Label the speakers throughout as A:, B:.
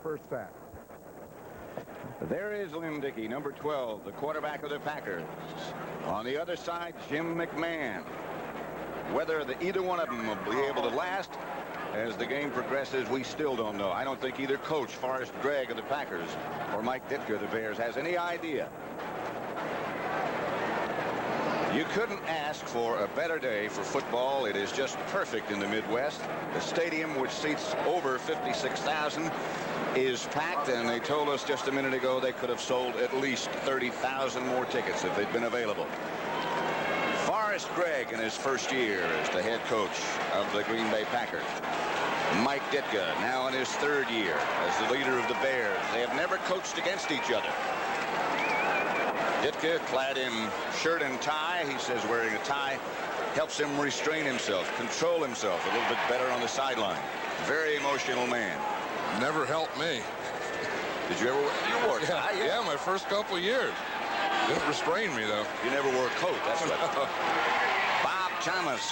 A: first sack.
B: There is Lynn Dickey, number 12, the quarterback of the Packers. On the other side, Jim McMahon. Whether either one of them will be able to last as the game progresses, we still don't know. I don't think either coach, Forrest Gregg of the Packers, or Mike Ditka of the Bears, has any idea. You couldn't ask for a better day for football. It is just perfect in the Midwest. The stadium, which seats over 56,000, is packed, and they told us just a minute ago they could have sold at least 30,000 more tickets if they'd been available. Forrest Gregg in his first year as the head coach of the Green Bay Packers. Mike Ditka now in his third year as the leader of the Bears. They have never coached against each other. Ditka, clad in shirt and tie, he says wearing a tie helps him restrain himself, control himself a little bit better on the sideline. Very emotional man.
C: Never helped me.
B: Did you ever wear? You wore a tie?
C: Yeah, my first couple of years. Didn't restrain me, though.
B: You never wore a coat, that's what. Bob Thomas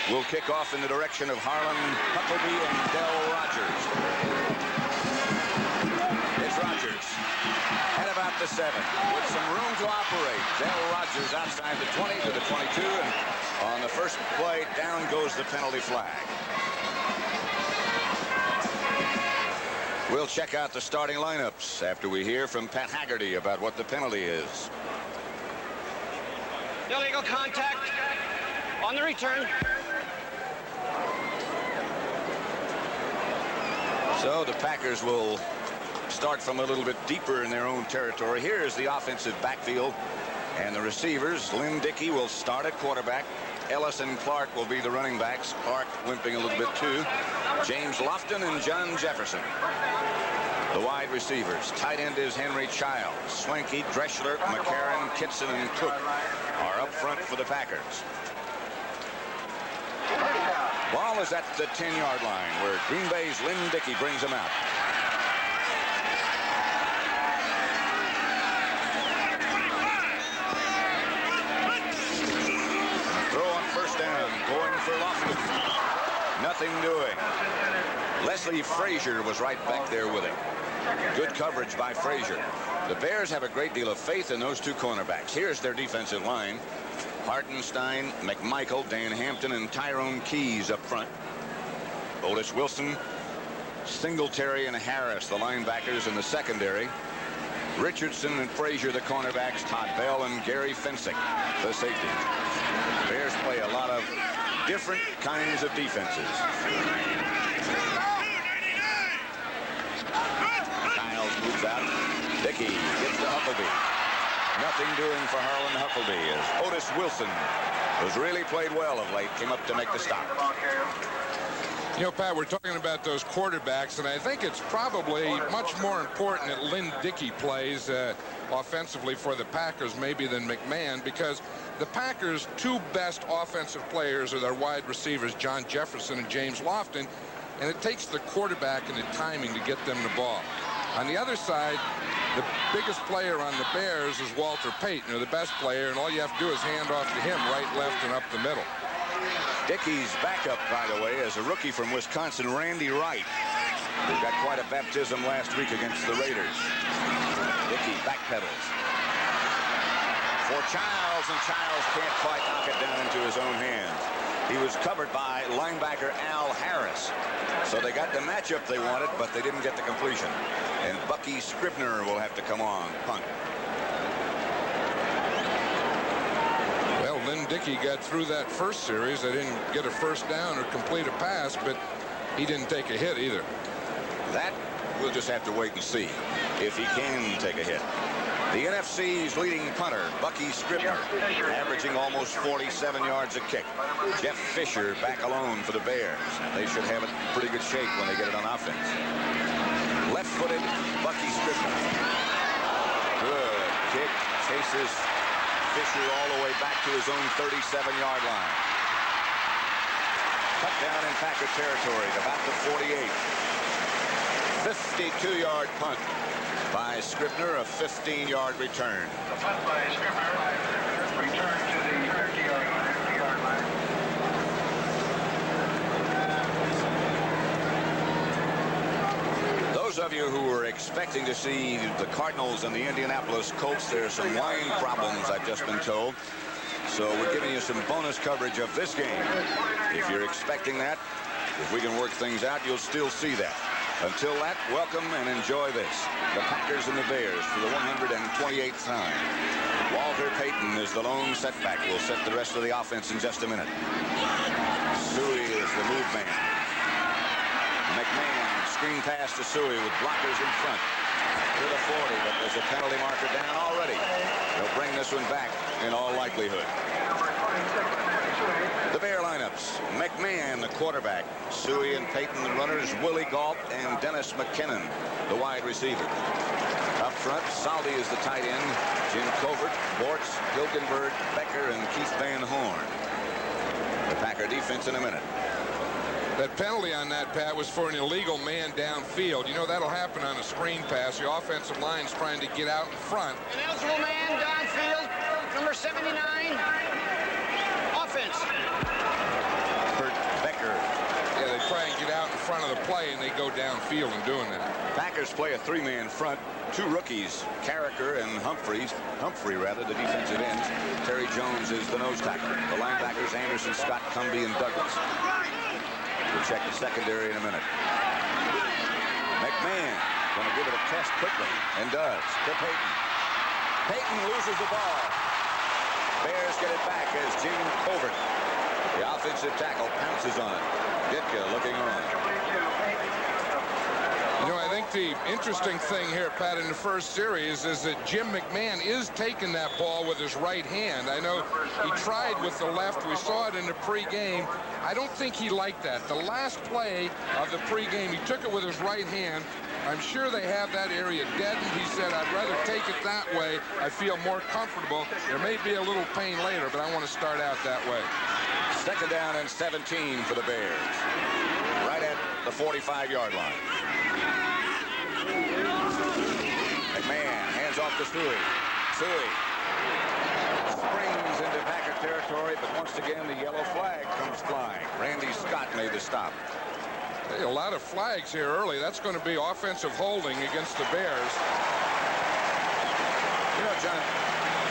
B: will kick off in the direction of Harlan Huckleby and Del Rogers. It's Rogers at about the 7 with some room to operate. Del Rogers outside the 20 to the 22, and on the first play, down goes the penalty flag. We'll check out the starting lineups after we hear from Pat Haggerty about what the penalty is.
D: Illegal contact on the return.
B: So the Packers will start from a little bit deeper in their own territory. Here is the offensive backfield and the receivers. Lynn Dickey will start at quarterback. Ellis and Clark will be the running backs. Clark limping a little bit too. James Lofton and John Jefferson. The wide receivers. Tight end is Henry Childs. Swanky, Dreschler, McCarron, Kitson, and Cook are up front for the Packers. Ball is at the 10-yard line where Green Bay's Lynn Dickey brings him out. Throw on first down, going for Lofton. Nothing doing. Leslie Frazier was right back there with him. Good coverage by Frazier. The Bears have a great deal of faith in those two cornerbacks. Here's their defensive line. Hartenstein, McMichael, Dan Hampton, and Tyrone Keys up front. Otis Wilson, Singletary, and Harris, the linebackers in the secondary. Richardson and Frazier, the cornerbacks. Todd Bell and Gary Fensick, the safeties. The Bears play a lot of different kinds of defenses. Childs moves out. Dickey gets to Huckleby. Nothing doing for Harlan Huckleby as Otis Wilson, who's really played well of late, came up to make the stop.
C: You know, Pat, we're talking about those quarterbacks, and I think it's probably much more important that Lynn Dickey plays offensively for the Packers maybe than McMahon, because the Packers' two best offensive players are their wide receivers, John Jefferson and James Lofton, and it takes the quarterback and the timing to get them the ball. On the other side, the biggest player on the Bears is Walter Payton, the best player, and all you have to do is hand off to him right, left, and up the middle.
B: Dickey's backup, by the way, is a rookie from Wisconsin, Randy Wright, who got quite a baptism last week against the Raiders. Dickey backpedals for Childs, and Childs can't quite knock it down into his own hands. He was covered by linebacker Al Harris. So they got the matchup they wanted, but they didn't get the completion. And Bucky Scribner will have to come on, punt.
C: Well, Lynn Dickey got through that first series. They didn't get a first down or complete a pass, but he didn't take a hit either.
B: That we'll just have to wait and see if he can take a hit. The NFC's leading punter, Bucky Scribner, averaging almost 47 yards a kick. Jeff Fisher back alone for the Bears. They should have it in pretty good shape when they get it on offense. Left-footed Bucky Scribner. Good kick. Chases Fisher all the way back to his own 37-yard line. Cut down in Packer territory at about the 48. 52-yard punt by Scribner, a 15-yard return.
E: The punt by Scribner, return to the 50-yard line.
B: those of you who were expecting to see the Cardinals and the Indianapolis Colts, there's some line problems, I've just been told. So we're giving you some bonus coverage of this game. If you're expecting that, if we can work things out, you'll still see that. Until that, welcome and enjoy this. The Packers and the Bears for the 128th time. Walter Payton is the lone setback. We'll set the rest of the offense in just a minute. Suey is the move man. McMahon, screen pass to Suey with blockers in front. To the 40, but there's a penalty marker down already. They'll bring this one back in all likelihood. The Bear lineups. McMahon, the quarterback. Suey and Payton, the runners. Willie Galt and Dennis McKinnon, the wide receiver. Up front, Saldi is the tight end. Jim Covert, Bortz, Hilgenberg, Becker, and Keith Van Horn. The Packer defense in a minute.
C: That penalty on that, Pat, was for an illegal man downfield. You know, that'll happen on a screen pass. The offensive line's trying to get out in front.
D: An eligible man downfield, number 79. Offense.
B: Kurt Becker.
C: Yeah, they try and get out in front of the play, and they go downfield in doing that.
B: Packers play a three-man front. Two rookies, Carricker and Humphrey, the defensive ends. Terry Jones is the nose tackle. The linebackers, Anderson, Scott, Cumbie, and Douglas. We'll check the secondary in a minute. McMahon going to give it a test quickly, and does, to Payton. Payton loses the ball. Bears get it back as Jim Covert, the offensive tackle, pounces on it. Ditka looking on.
C: You know, I think the interesting thing here, Pat, in the first series is that Jim McMahon is taking that ball with his right hand. I know he tried with the left. We saw it in the pregame. I don't think he liked that. The last play of the pregame, he took it with his right hand. I'm sure they have that area deadened. He said, I'd rather take it that way. I feel more comfortable. There may be a little pain later, but I want to start out that way.
B: Second down and 17 for the Bears. Right at the 45-yard line. McMahon hands off to Suey. Suey springs into Packer territory, but once again the yellow flag comes flying. Randy Scott made the stop.
C: Hey, a lot of flags here early. That's going to be offensive holding against the Bears.
B: You know, John,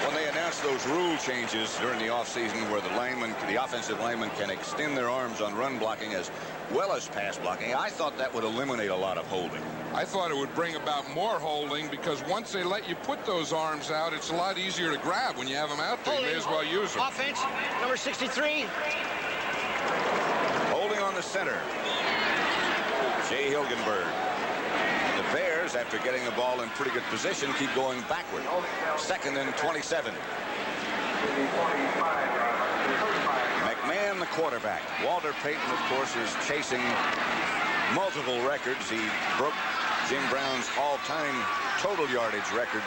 B: when they announced those rule changes during the offseason where the offensive linemen can extend their arms on run blocking as well as pass blocking, I thought that would eliminate a lot of holding.
C: I thought it would bring about more holding because once they let you put those arms out, it's a lot easier to grab when you have them out there. You may as well use them.
D: Offense, number 63.
B: Holding on the center. Jay Hilgenberg. The Bears, after getting the ball in pretty good position, keep going backward. Second and 27. McMahon, the quarterback. Walter Payton, of course, is chasing multiple records. He broke Jim Brown's all-time total yardage record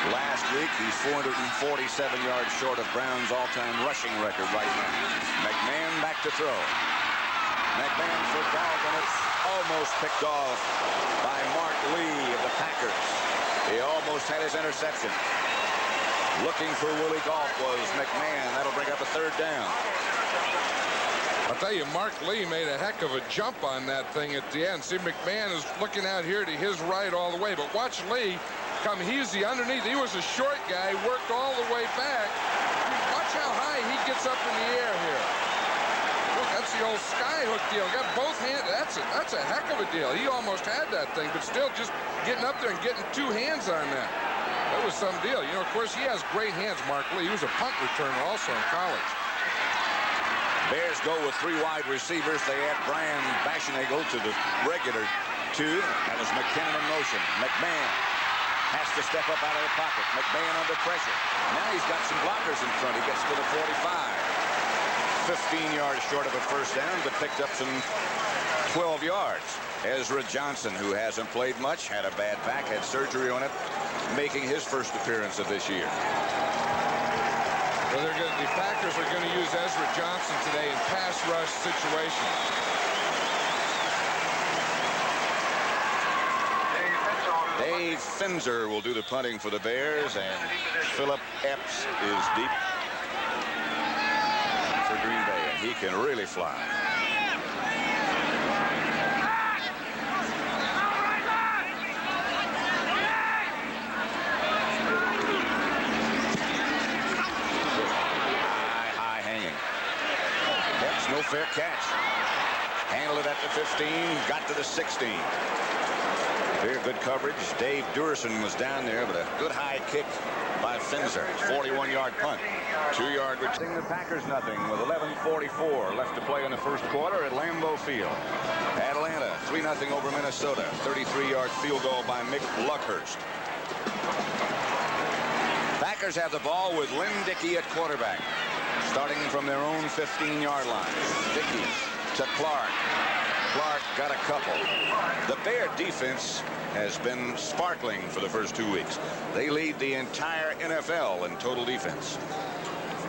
B: last week. He's 447 yards short of Brown's all-time rushing record right now. McMahon back to throw. McMahon for Galt, and it's almost picked off by Mark Lee of the Packers. He almost had his interception. Looking for Willie Galt was McMahon. That'll bring up a third down.
C: I'll tell you, Mark Lee made a heck of a jump on that thing at the end. See, McMahon is looking out here to his right all the way, but watch Lee come easy underneath. He was a short guy, worked all the way back. Watch how high he gets up in the air here. Look, that's the old skyhook deal. Got both hands. That's a heck of a deal. He almost had that thing, but still just getting up there and getting two hands on that. That was some deal. You know, of course, he has great hands, Mark Lee. He was a punt returner also in college.
B: Bears go with three wide receivers. They add Brian Baschnagel to the regular two. That was McKinnon in motion. McMahon has to step up out of the pocket. McMahon under pressure. Now he's got some blockers in front. He gets to the 45. 15 yards short of a first down, but picked up some 12 yards. Ezra Johnson, who hasn't played much, had a bad back, had surgery on it, making his first appearance of this year.
C: Well, the Packers are going to use Ezra Johnson today in pass rush situations.
B: Dave Finzer will do the punting for the Bears, and Philip Epps is deep for Green Bay, and he can really fly. catch. Handled it at the 15, got to the 16. Very good coverage. Dave Durson was down there, but a good high kick by Finzer. 41-yard punt. 2-yard return. The Packers nothing with 11:44 left to play in the first quarter at Lambeau Field. Atlanta 3-0 over Minnesota. 33-yard field goal by Mick Luckhurst. Packers have the ball with Lynn Dickey at quarterback. Starting from their own 15-yard line. Dickey to Clark. Clark got a couple. The Bear defense has been sparkling for the first 2 weeks. They lead the entire NFL in total defense.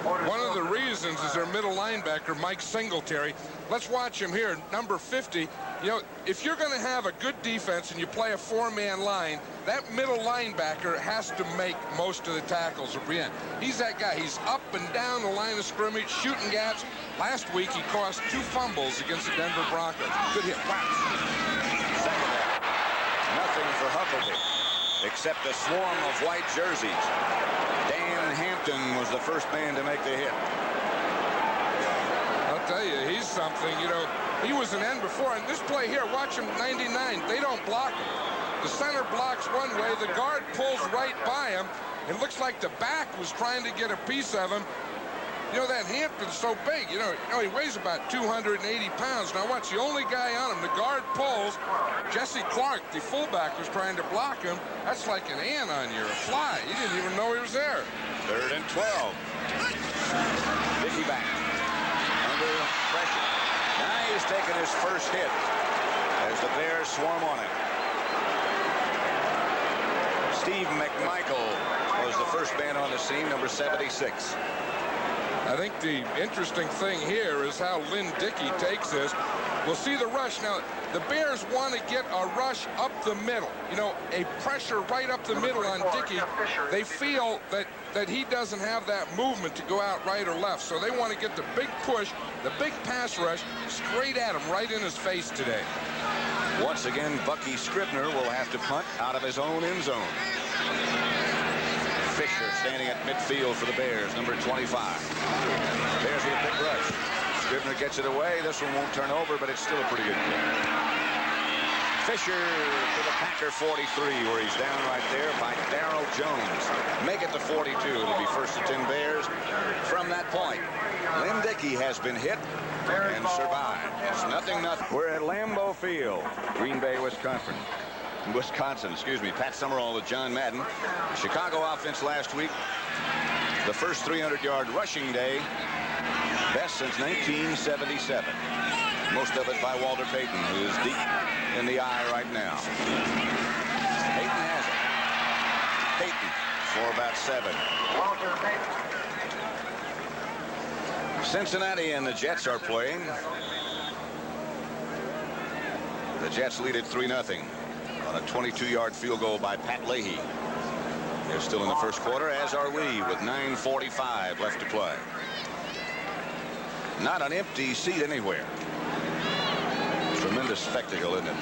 C: One of the reasons is their middle linebacker, Mike Singletary. Let's watch him here, number 50. You know, if you're going to have a good defense and you play a four-man line, that middle linebacker has to make most of the tackles at the end. He's that guy. He's up and down the line of scrimmage, shooting gaps. Last week, he caused 2 fumbles against the Denver Broncos. Good hit. Wow.
B: Second down. Nothing for Huckabee, except a swarm of white jerseys. Dan Hampton was the first man to make the hit.
C: I'll tell you, he's something. You know, he was an end before. And this play here, watch him, 99. They don't block him. The center blocks one way. The guard pulls right by him. It looks like the back was trying to get a piece of him. You know, that Hampton's so big. You know, he weighs about 280 pounds. Now watch, the only guy on him, the guard pulls. Jesse Clark, the fullback, was trying to block him. That's like an ant on you, a fly. He didn't even know he was there.
B: 3rd and 12. Dickey back. Under pressure. Now he's taking his first hit as the Bears swarm on him. Steve McMichael was the first man on the scene, number 76.
C: I think the interesting thing here is how Lynn Dickey takes this. We'll see the rush. Now, the Bears want to get a rush up the middle. You know, a pressure right up the middle on Dickey. They feel that he doesn't have that movement to go out right or left. So they want to get the big push, the big pass rush, straight at him, right in his face today.
B: Once again, Bucky Scribner will have to punt out of his own end zone. Fisher standing at midfield for the Bears, number 25. Bears with a big rush. Scribner gets it away. This one won't turn over, but it's still a pretty good play. Fisher to the Packer 43, where he's down right there by Darryl Jones. Make it to 42. It'll be 1st and 10 Bears from that point. Lynn Dickey has been hit and survived. It's 0-0. We're at Lambeau Field, Green Bay, Wisconsin. Excuse me. Pat Summerall with John Madden. Chicago offense last week, the first 300-yard rushing day, best since 1977. Most of it by Walter Payton, who is deep in the eye right now. Payton has it. Payton for about 7.
E: Walter Payton.
B: Cincinnati and the Jets are playing. The Jets lead at 3-0 on a 22-yard field goal by Pat Leahy. They're still in the first quarter, as are we, with 9:45 left to play. Not an empty seat anywhere. Tremendous spectacle, isn't it?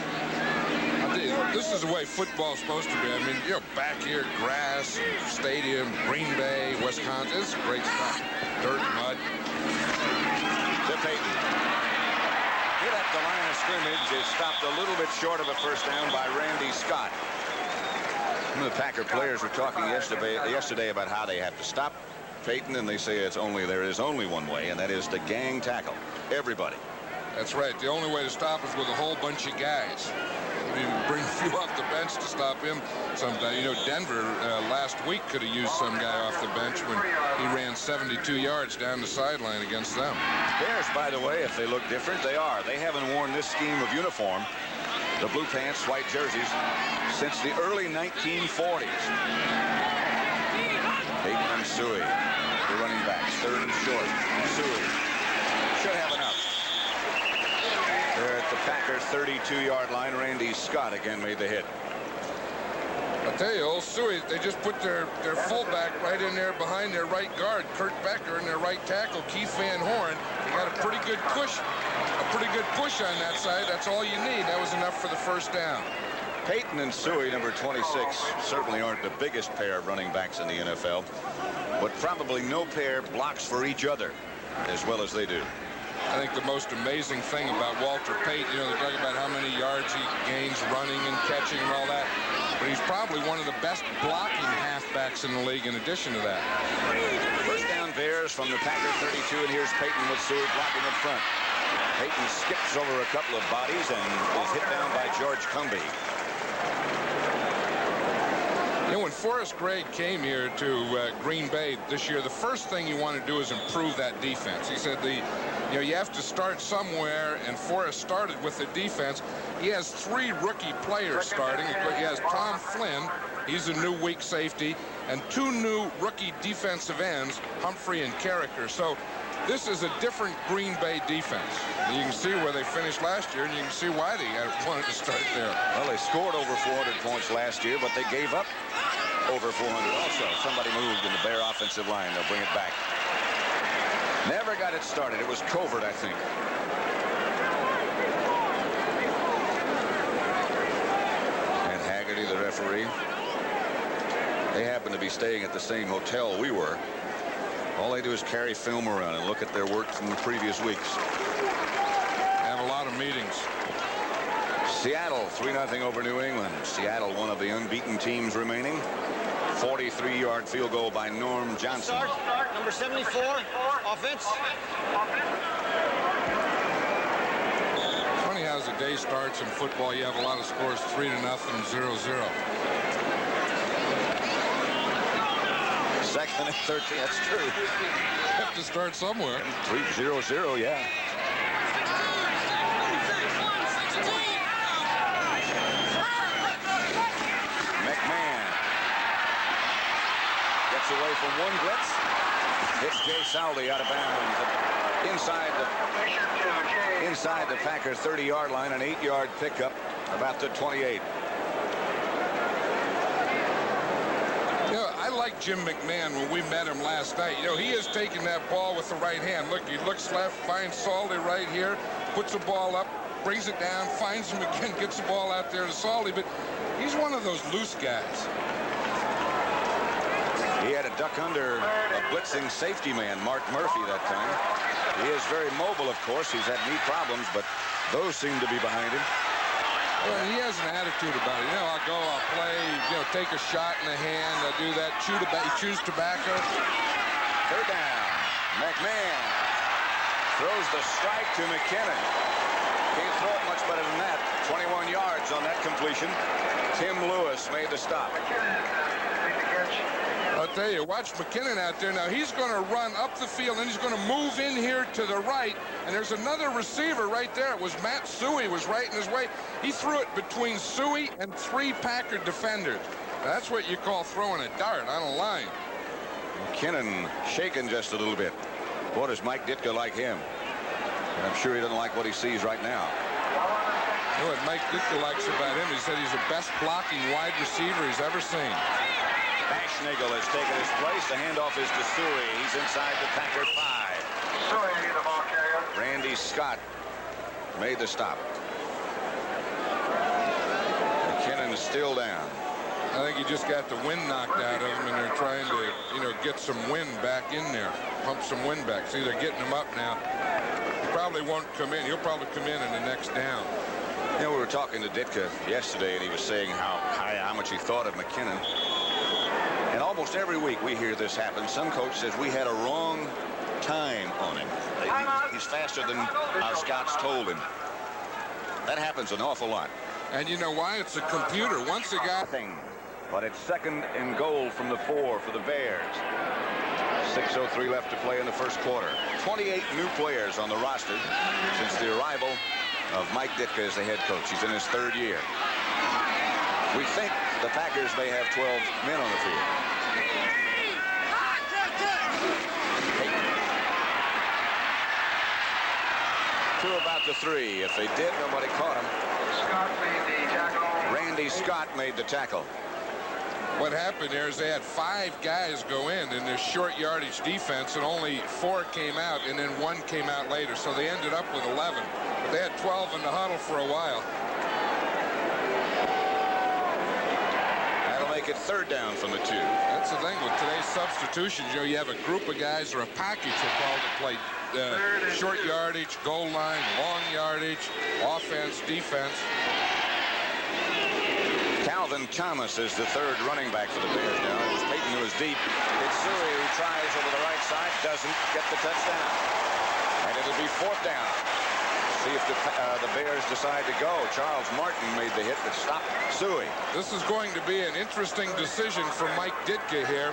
C: This is the way football's supposed to be. I mean, you know, back here, grass, stadium, Green Bay, Wisconsin. It's great stuff. Dirt, mud.
B: To Payton. Hit at the line of scrimmage is stopped a little bit short of a first down by Randy Scott. Some of the Packer players were talking yesterday about how they have to stop Payton, and they say there is only one way, and that is to gang tackle everybody.
C: That's right. The only way to stop is with a whole bunch of guys. You bring a few off the bench to stop him sometime. You know, Denver last week could have used some guy off the bench when he ran 72 yards down the sideline against them.
B: Bears, by the way, if they look different, they are. They haven't worn this scheme of uniform, the blue pants, white jerseys, since the early 1940s. Payton and Suey, the running backs, 3rd and short. Suey should have enough. They're at the Packers 32-yard line. Randy Scott again made the hit.
C: I'll tell you, old Suey, they just put their fullback right in there behind their right guard, Kurt Becker, and their right tackle, Keith Van Horn. They got a pretty good push on that side. That's all you need. That was enough for the first down.
B: Payton and Suey, number 26, certainly aren't the biggest pair of running backs in the NFL, but probably no pair blocks for each other as well as they do.
C: I think the most amazing thing about Walter Payton, you know, they're talking about how many yards he gains running and catching and all that, but he's probably one of the best blocking halfbacks in the league in addition to that.
B: First down Bears from the Packer 32, and here's Payton with Seward blocking up front. Payton skips over a couple of bodies and is hit down by George Cumby.
C: You know, when Forrest Gregg came here to Green Bay this year, the first thing you want to do is improve that defense. He said you know, you have to start somewhere, and Forrest started with the defense. He has 3 rookie players starting. He has Tom Flynn, he's a new weak safety, and 2 new rookie defensive ends, Humphrey and Carricker. So this is a different Green Bay defense. And you can see where they finished last year, and you can see why they wanted to start there.
B: Well, they scored over 400 points last year, but they gave up over 400 also. Somebody moved in the Bear offensive line. They'll bring it back. Never got it started. It was Covert, I think. And Haggerty, the referee. They happen to be staying at the same hotel we were. All they do is carry film around and look at their work from the previous weeks.
C: Have a lot of meetings.
B: Seattle 3-0 over New England. Seattle, one of the unbeaten teams remaining. 43-yard field goal by Norm Johnson.
D: Start, number 74, offense.
C: Funny how as the day starts in football, you have a lot of scores 3-0, 0-0.
B: Second and 13, that's true.
C: You have to start somewhere.
B: 3-0-0, yeah. McMahon gets away from one blitz. Hits Jay Saldi out of bounds. Inside the Packer 30-yard line, an 8-yard pickup about the 28.
C: You know, I like Jim McMahon when we met him last night. You know, he has taken that ball with the right hand. Look, he looks left, finds Saldi right here, puts the ball up, brings it down, finds him again, gets the ball out there to Saldi. But he's one of those loose guys.
B: He had a duck under a blitzing safety man, Mark Murphy, that time. He is very mobile, of course. He's had knee problems, but those seem to be behind him.
C: Well, he has an attitude about it. You know, I'll go, I'll play, you know, take a shot in the hand, I'll do that, chews tobacco.
B: Third down. McMahon throws the strike to McKinnon. Can't throw it much better than that. 21 yards on that completion. Tim Lewis made the stop.
C: I'll tell you, watch McKinnon out there. Now, he's going to run up the field, and he's going to move in here to the right, and there's another receiver right there. It was Matt Suhey was right in his way. He threw it between Suhey and 3 Packer defenders. Now, that's what you call throwing a dart on a line.
B: McKinnon shaken just a little bit. Boy, does Mike Ditka like him. And I'm sure he doesn't like what he sees right now.
C: You know what Mike Ditka likes about him? He said he's the best blocking wide receiver he's ever seen.
B: Bashnigle has taken his place. The handoff is to Suhey. He's inside the Packer 5.
E: Suhey, the ball carrier.
B: Randy Scott made the stop. McKinnon is still down.
C: I think he just got the wind knocked out of him, and they're trying to, you know, get some wind back in there, pump some wind back. See, they're getting him up now. He probably won't come in. He'll probably come in the next down.
B: You know, we were talking to Ditka yesterday, and he was saying how much he thought of McKinnon. And almost every week we hear this happen. Some coach says we had a wrong time on him. He's faster than our scouts told him. That happens an awful lot.
C: And you know why? It's a computer. Once a guy...
B: But it's second and goal from the 4 for the Bears. 6:03 left to play in the first quarter. 28 new players on the roster since the arrival of Mike Ditka as the head coach. He's in his 3rd year. We think the Packers may have 12 men on the field. To about the 3. If they did, nobody caught him.
E: Scott made the tackle.
B: Randy Scott made the tackle.
C: What happened there is they had 5 guys go in their short yardage defense, and only 4 came out, and then 1 came out later. So they ended up with 11. But they had 12 in the huddle for a while.
B: That'll make it 3rd down from the 2.
C: That's the thing with today's substitutions. You know, you have a group of guys or a package, they call it, that play short yardage, goal line, long yardage, offense, defense.
B: Calvin Thomas is the third running back for the Bears now. It was Payton who was deep. It's Suey who tries over the right side, doesn't get the touchdown. And it'll be fourth down. See if the Bears decide to go. Charles Martin made the hit that stopped Suey.
C: This is going to be an interesting decision for Mike Ditka here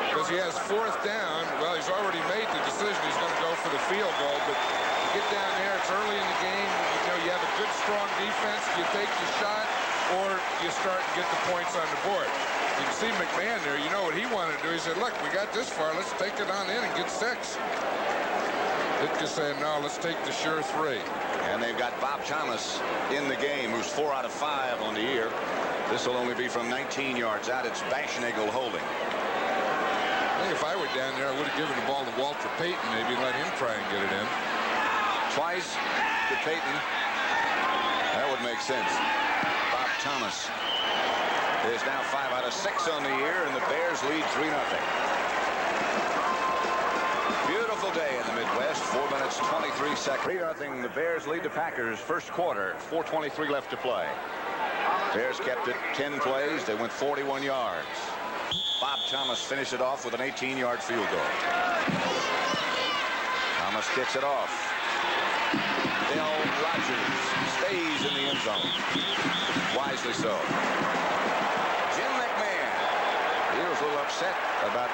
C: because he has fourth down. Well, he's already made the decision. He's going to go for the field goal. But you get down there, it's early in the game. You know, you have a good, strong defense. You take the shot or you start to get the points on the board. You can see McMahon there. You know what he wanted to do. He said, look, we got this far. Let's take it on in and get 6. Ditka saying, no, let's take the sure 3.
B: And they've got Bob Thomas in the game, who's 4 out of 5 on the year. This will only be from 19 yards out. It's Bashnagel holding.
C: I think if I were down there, I would have given the ball to Walter Payton, maybe let him try and get it in.
B: Twice to Payton. That would make sense. Bob Thomas is now 5 out of 6 on the year, and the Bears lead 3-0. Beautiful day in the Midwest. 4 minutes, 23 seconds. 3-0. The Bears lead the Packers first quarter. 4:23 left to play. Bears kept it 10 plays. They went 41 yards. Bob Thomas finished it off with an 18-yard field goal. Thomas kicks it off. Bill Rogers stays in the end zone. Wisely so. Jim McMahon. He was a little upset about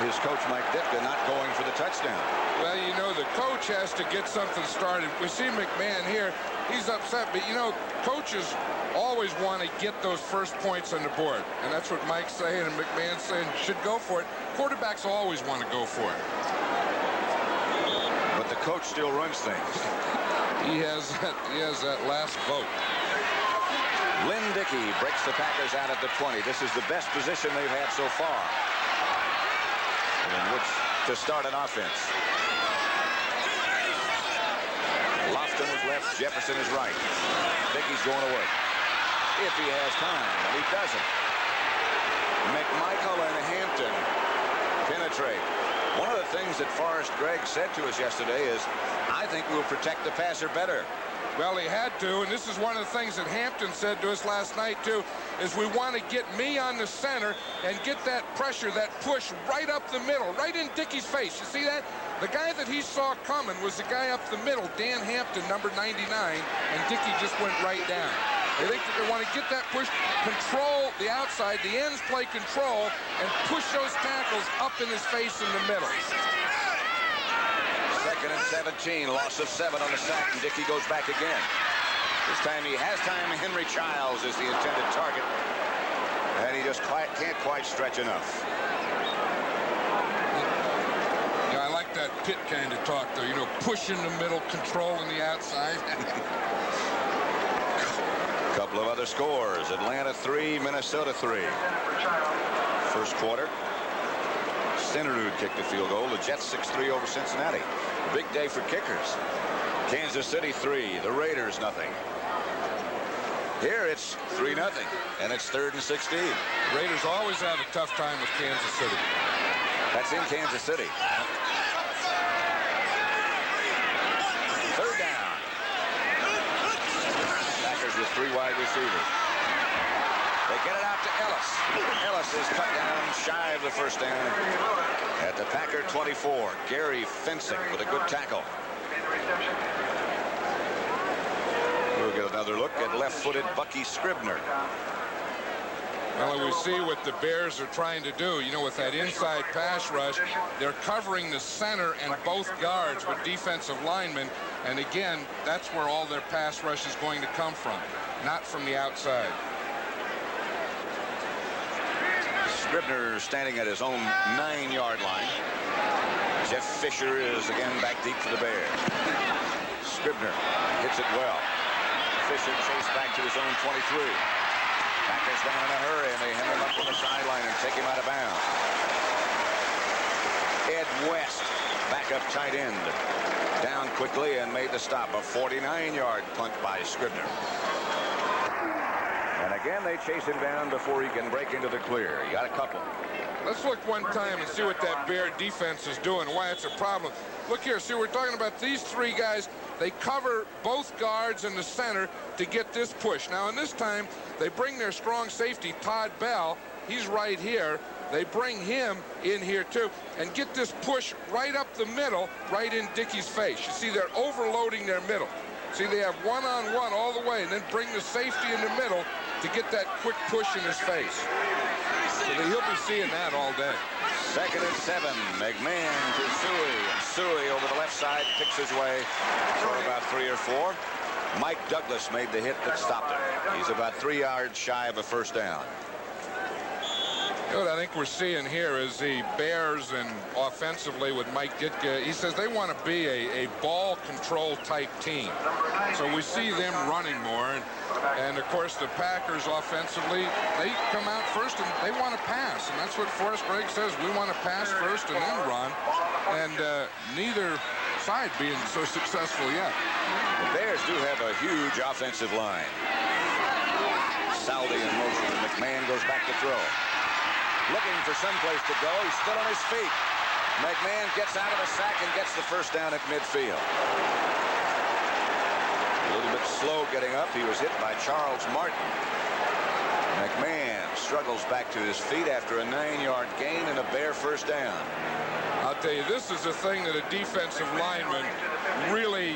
B: his coach Mike Ditka not going for the touchdown.
C: Well, you know, the coach has to get something started. We see McMahon here. He's upset, but, you know, coaches always want to get those first points on the board. And that's what Mike's saying and McMahon's saying should go for it. Quarterbacks always want to go for it.
B: But the coach still runs things.
C: He has that last vote.
B: Lynn Dickey breaks the Packers out at the 20. This is the best position they've had so far in which to start an offense. Lofton is left, Jefferson is right. Dickey's going to work. If he has time, and he doesn't. McMichael and Hampton penetrate. One of the things that Forrest Gregg said to us yesterday is, I think we'll protect the passer better.
C: Well, he had to, and this is one of the things that Hampton said to us last night, too, is we want to get me on the center and get that pressure, that push right up the middle, right in Dickey's face. You see that? The guy that he saw coming was the guy up the middle, Dan Hampton, number 99, and Dickey just went right down. They think that they want to get that push, control the outside, the ends play control, and push those tackles up in his face in the middle.
B: 2nd and 17, loss of 7 on the sack, and Dickey goes back again. This time he has time. Henry Childs is the intended target, and he just can't quite stretch enough.
C: Yeah, I like that Pitt kind of talk, though. You know, push in the middle, control on the outside.
B: Couple of other scores. Atlanta 3, Minnesota 3. First quarter. Centerud kicked the field goal. The Jets 6-3 over Cincinnati. Big day for kickers. Kansas City 3, the Raiders nothing. Here it's 3-0, and it's 3rd and 16.
C: Raiders always have a tough time with Kansas City.
B: That's in Kansas City. 3rd down. Packers with 3 wide receivers. They get it out to Ellis. Ellis is cut down shy of the first down at the Packer 24. Gary Fencing with a good tackle. We'll get another look at left-footed Bucky Scribner.
C: Well, we see what the Bears are trying to do. You know, with that inside pass rush, they're covering the center and both guards with defensive linemen. And again, that's where all their pass rush is going to come from, not from the outside.
B: Scribner standing at his own 9-yard line. Jeff Fisher is again back deep for the Bears. Scribner hits it well. Fisher chased back to his own 23. Packers down in a hurry, and they hem him up on the sideline and take him out of bounds. Ed West, backup tight end, down quickly and made the stop. A 49-yard punt by Scribner. And again, they chase him down before he can break into the clear. He got a couple.
C: Let's look one time and see what that Bear defense is doing, why it's a problem. look here. See, we're talking about these three guys. They cover both guards in the center to get this push. Now, in this time, they bring their strong safety, Todd Bell. He's right here. They bring him in here, too, and get this push right up the middle, right in Dickey's face. You see, they're overloading their middle. See, they have one-on-one all the way, and then bring the safety in the middle to get that quick push in his face. So he'll be seeing that all day.
B: 2nd and 7. McMahon to Suey. And Suey over the left side picks his way for about 3 or 4. Mike Douglas made the hit that stopped him. He's about 3 yards shy of a first down.
C: What I think we're seeing here is the Bears, and offensively with Mike Ditka, he says they want to be a ball control type team. So we see them running more. And of course, the Packers offensively, they come out first and they want to pass. And that's what Forrest Gregg says. We want to pass first and then run. And neither side being so successful yet.
B: The Bears do have a huge offensive line. Saudi in motion. McMahon goes back to throw. Looking for someplace to go. He's still on his feet. McMahon gets out of the sack and gets the first down at midfield. A little bit slow getting up. He was hit by Charles Martin. McMahon struggles back to his feet after a 9-yard gain and a Bear first down.
C: I'll tell you, this is a thing that a defensive lineman really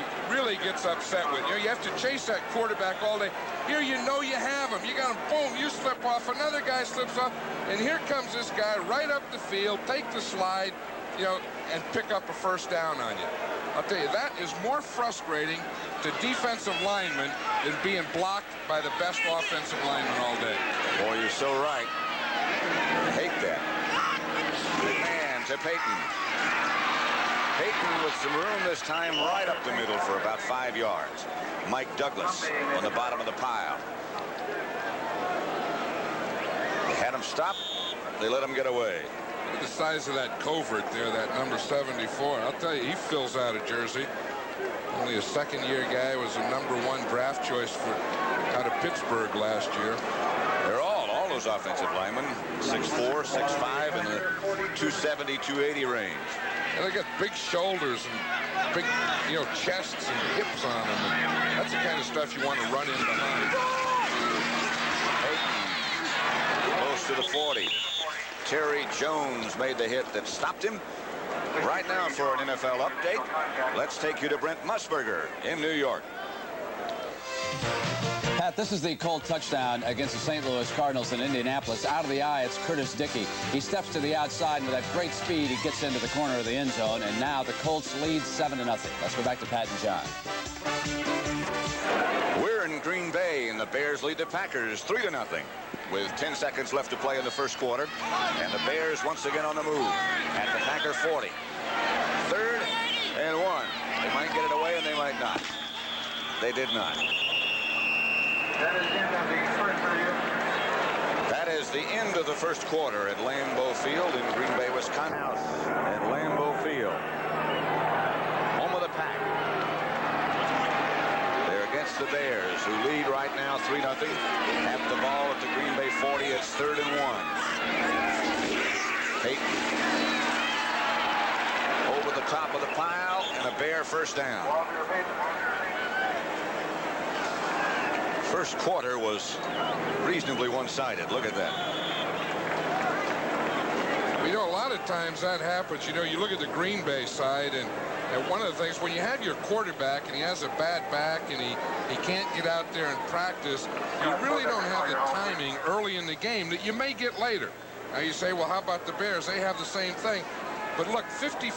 C: gets upset with. You know, you have to chase that quarterback all day. Here you know you have him. You got him, boom, you slip off. Another guy slips off. And here comes this guy right up the field, take the slide, you know, and pick up a first down on you. I'll tell you, that is more frustrating to defensive linemen than being blocked by the best offensive lineman all day.
B: Boy, you're so right. I hate that. McMahon to Payton. Payton with some room this time right up the middle for about 5 yards. Mike Douglas on the bottom of the pile. They had him stop. They let him get away.
C: Look at the size of that covert there, that number 74. I'll tell you, he fills out a jersey. Only a second-year guy, was a #1 draft choice out of Pittsburgh last year.
B: They're all those offensive linemen, 6'4", 6'5", in the 270, 280 range.
C: And they got big shoulders and big, you know, chests and hips on them. And that's the kind of stuff you want to run in behind.
B: Payton, close to the 40. Terry Jones made the hit that stopped him. Right now for an NFL update, let's take you to Brent Musburger in New York.
A: Pat, this is the Colt touchdown against the St. Louis Cardinals in Indianapolis. Out of the eye, it's Curtis Dickey. He steps to the outside, and with that great speed, he gets into the corner of the end zone. And now the Colts lead 7-0. Let's go back to Pat and John.
B: We're in Green Bay, and the Bears lead the Packers 3-0. With 10 seconds left to play in the first quarter. And the Bears once again on the move at the Packer 40. 3rd and 1. They might get it away and they might not. They did not. That is the end of the first quarter at Lambeau Field in Green Bay, Wisconsin. At Lambeau Field. Home of the Pack. They're against the Bears, who lead right now 3-0. Have the ball at the Green Bay 40. It's 3rd and 1. Payton over the top of the pile, and a Bear first down. First quarter was reasonably one-sided. Look at that.
C: You know, a lot of times that happens. You know, you look at the Green Bay side, and one of the things, when you have your quarterback and he has a bad back and he can't get out there and practice, you really don't have the timing early in the game that you may get later. Now you say, well, how about the Bears? They have the same thing. But look, 55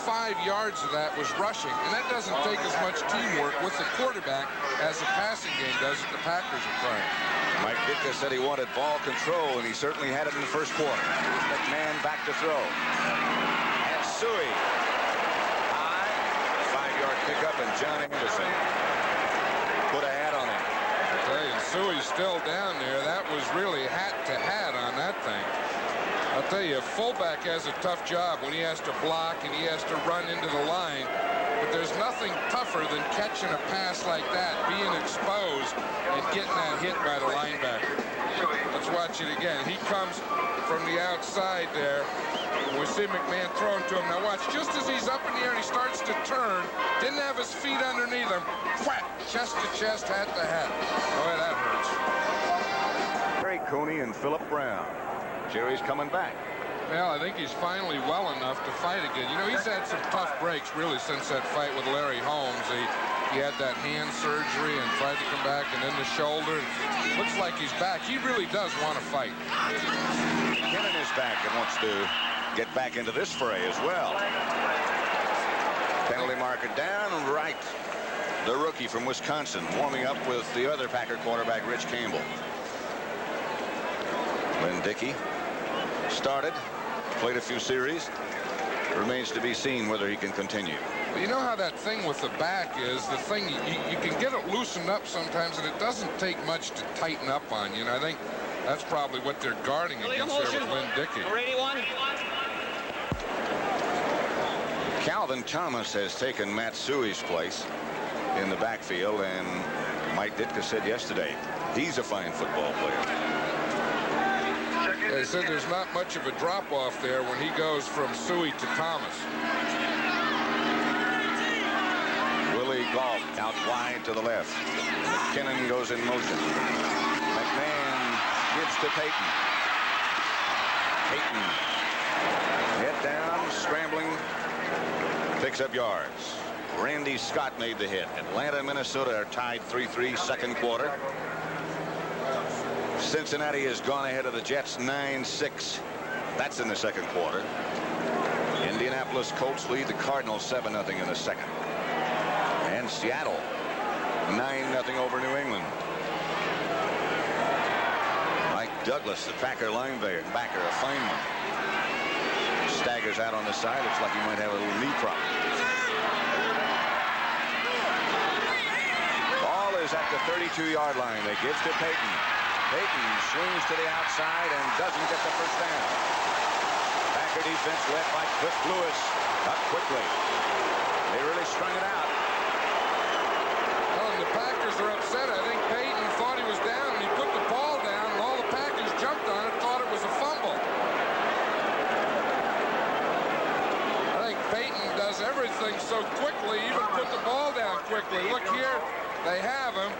C: yards of that was rushing, and that doesn't take as much teamwork with the quarterback as the passing game does that the Packers are playing.
B: Mike Ditka said he wanted ball control, and he certainly had it in the first quarter. McMahon back to throw. And Suey. High. 5-yard pickup, and John Anderson put a hat on him.
C: I tell you, Suey's still down there. That was really hat to hat on that thing. I'll tell you, a fullback has a tough job when he has to block and he has to run into the line. But there's nothing tougher than catching a pass like that, being exposed, and getting that hit by the linebacker. Let's watch it again. He comes from the outside there, We see McMahon throwing to him. Now watch, just as he's up in the air and he starts to turn, didn't have his feet underneath him. Whack! Chest to chest, hat to hat. Boy, that hurts.
B: Jerry Cooney and Philip Brown. Jerry's coming back.
C: Well, I think he's finally well enough to fight again. You know, he's had some tough breaks, really, since that fight with Larry Holmes. He had that hand surgery and tried to come back, and then the shoulder. Looks like he's back. He really does want to fight.
B: McKinnon is back and wants to get back into this fray as well. Penalty marker down right. The rookie from Wisconsin warming up with the other Packer quarterback, Rich Campbell. Lynn Dickey started, played a few series. Remains to be seen whether he can continue.
C: Well, you know how that thing with the back is, the thing, you can get it loosened up sometimes, and it doesn't take much to tighten up on you. And I think that's probably what they're guarding against there with Lynn Dickey.
D: Number 81.
B: Calvin Thomas has taken Matt Suey's place in the backfield, and Mike Ditka said yesterday he's a fine football player.
C: They said there's not much of a drop-off there when he goes from Suey to Thomas.
B: Willie Gault out wide to the left. McKinnon goes in motion. McMahon gives to Payton. Payton head down, scrambling, picks up yards. Randy Scott made the hit. Atlanta and Minnesota are tied 3-3 second quarter. Cincinnati has gone ahead of the Jets 9-6. That's in the second quarter. Indianapolis Colts lead the Cardinals 7-0 in the second. And Seattle 9-0 over New England. Mike Douglas, the Packer linebacker, a fine one. Staggers out on the side. Looks like he might have a little knee problem. Ball is at the 32-yard line. They give to Payton. Payton swings to the outside and doesn't get the first down. Packer defense led by Cliff Lewis up quickly. They really strung it out.
C: Well, and the Packers are upset. I think Payton thought he was down, and he put the ball down, and all the Packers jumped on it, thought it was a fumble. I think Payton does everything so quickly, even put the ball down quickly. Look here, they have him.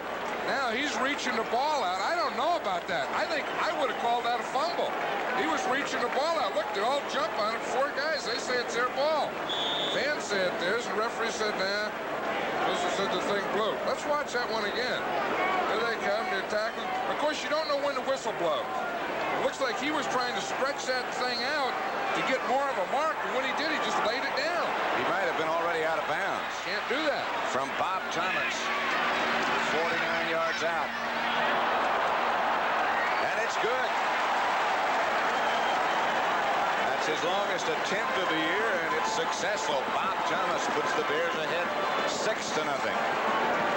C: Now he's reaching the ball out. I don't know about that. I think I would have called that a fumble. He was reaching the ball out. Look, they all jump on it. Four guys. They say it's their ball. Fans say it theirs. The referee said, nah. This said the thing blew. Let's watch that one again. Here they come. They're tackling. Of course, you don't know when the whistle blows. It looks like he was trying to stretch that thing out to get more of a mark. And when he did, he just laid it down.
B: He might have been already out of bounds.
C: Can't do that.
B: From Bob Thomas. 49 yards out. And it's good. That's his longest attempt of the year, and it's successful. Bob Thomas puts the Bears ahead 6-0.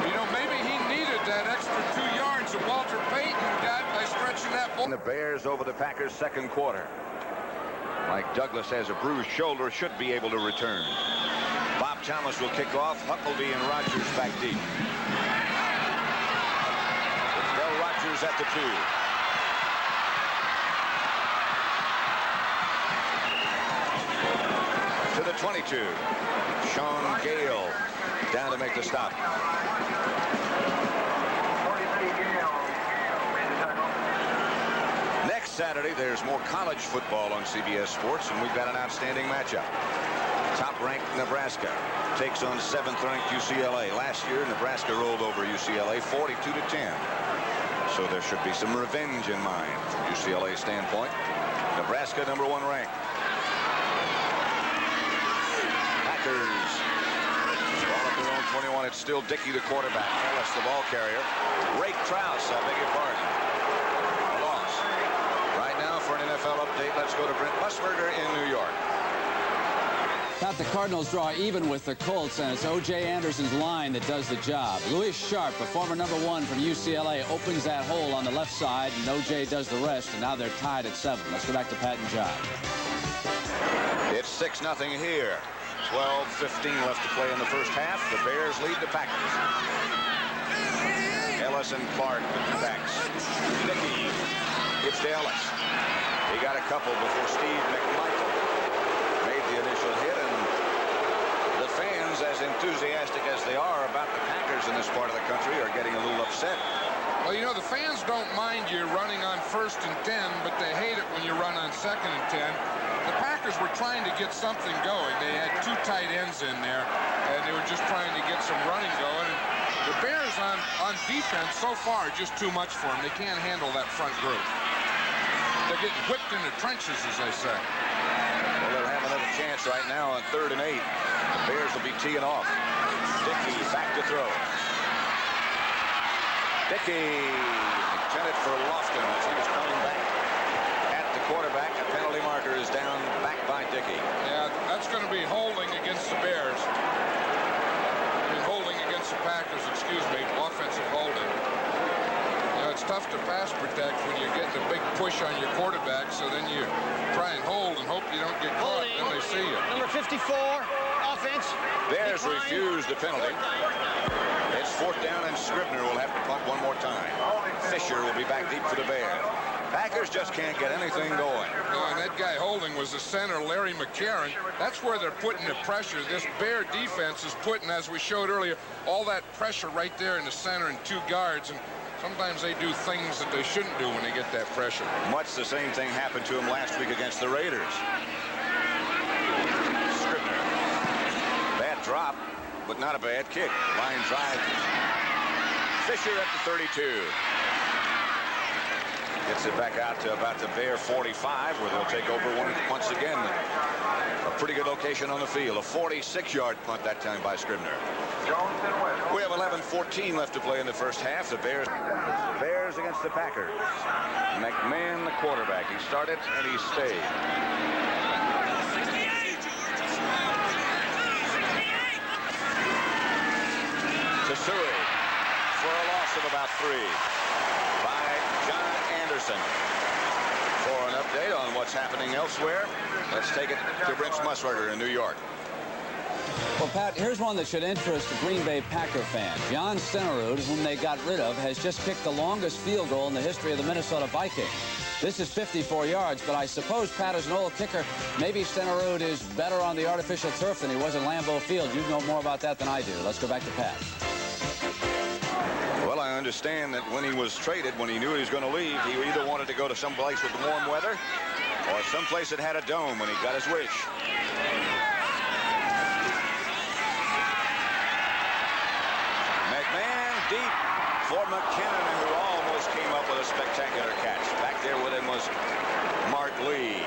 C: You know, maybe he needed that extra 2 yards that Walter Payton got by stretching that ball.
B: The Bears over the Packers second quarter. Mike Douglas has a bruised shoulder, should be able to return. Bob Thomas will kick off. Huckleby and Rogers back deep. Rogers at the 2. To the 22. Sean Gale down to make the stop. Next Saturday, there's more college football on CBS Sports, and we've got an outstanding matchup. Top-ranked Nebraska takes on 7th-ranked UCLA. Last year, Nebraska rolled over UCLA 42-10. So there should be some revenge in mind from UCLA's standpoint. Nebraska #1 ranked. Packers ball at their own 21. It's still Dickey, the quarterback. Ellis, the ball carrier. Rake Trouse, I beg your pardon. A loss. Right now for an NFL update, let's go to Brent Musburger in New York.
A: Thought the Cardinals draw even with the Colts, and it's O.J. Anderson's line that does the job. Louis Sharp, a former #1 from UCLA, opens that hole on the left side, and O.J. does the rest, and now they're tied at 7. Let's go back to Pat and John.
B: It's 6-0 here. 12:15 left to play in the first half. The Bears lead the Packers. Ellis and Clark with the backs. Dickey gives to Ellis. He got a couple before Steve McMichael fans, as enthusiastic as they are about the Packers in this part of the country, are getting a little upset.
C: Well, you know, the fans don't mind you running on 1st and 10, but they hate it when you run on 2nd and 10. The Packers were trying to get something going. They had 2 tight ends in there, and they were just trying to get some running going. And the Bears on defense so far just too much for them. They can't handle that front group. They're getting whipped in the trenches, as they say.
B: Well, they'll have another chance right now on 3rd and 8. The Bears will be teeing off. Dickey back to throw. Dickey intended for Lofton as he was coming back at the quarterback. A penalty marker is down back by Dickey.
C: Yeah, that's going to be holding against the Bears. I mean, holding against the Packers, excuse me, offensive holding. You know, it's tough to pass protect when you're getting a big push on your quarterback, so then you try and hold and hope you don't get caught, then they see you.
D: Number 54, offense.
B: Bears refuse the penalty. It's 4th down, and Scribner will have to punt one more time. Fisher will be back deep for the Bears. Packers just can't get anything going.
C: No, and that guy holding was the center, Larry McCarron. That's where they're putting the pressure. This Bear defense is putting, as we showed earlier, all that pressure right there in the center and 2 guards. And sometimes they do things that they shouldn't do when they get that pressure.
B: Much the same thing happened to him last week against the Raiders. Scribner. Bad drop, but not a bad kick. Line drive. Fisher at the 32. Gets it back out to about the Bear 45, where they'll take over once again. A pretty good location on the field. A 46-yard punt that time by Scribner. We have 11:14 left to play in the first half. The Bears against the Packers. McMahon, the quarterback. He started and he stayed. Tesui for a loss of about 3 by John Anderson. For an update on what's happening elsewhere, let's take it to Rich Musburger in New York.
A: Well, Pat, here's one that should interest Green Bay Packer fans. Jan Stenerud, whom they got rid of, has just kicked the longest field goal in the history of the Minnesota Vikings. This is 54 yards, but I suppose, Pat, as an old kicker, maybe Stenerud is better on the artificial turf than he was in Lambeau Field. You know more about that than I do. Let's go back to Pat.
B: Well, I understand that when he was traded, when he knew he was going to leave, he either wanted to go to some place with warm weather or someplace that had a dome when he got his wish. McMahon deep for McKinnon, who almost came up with a spectacular catch. Back there with him was Mark Lee.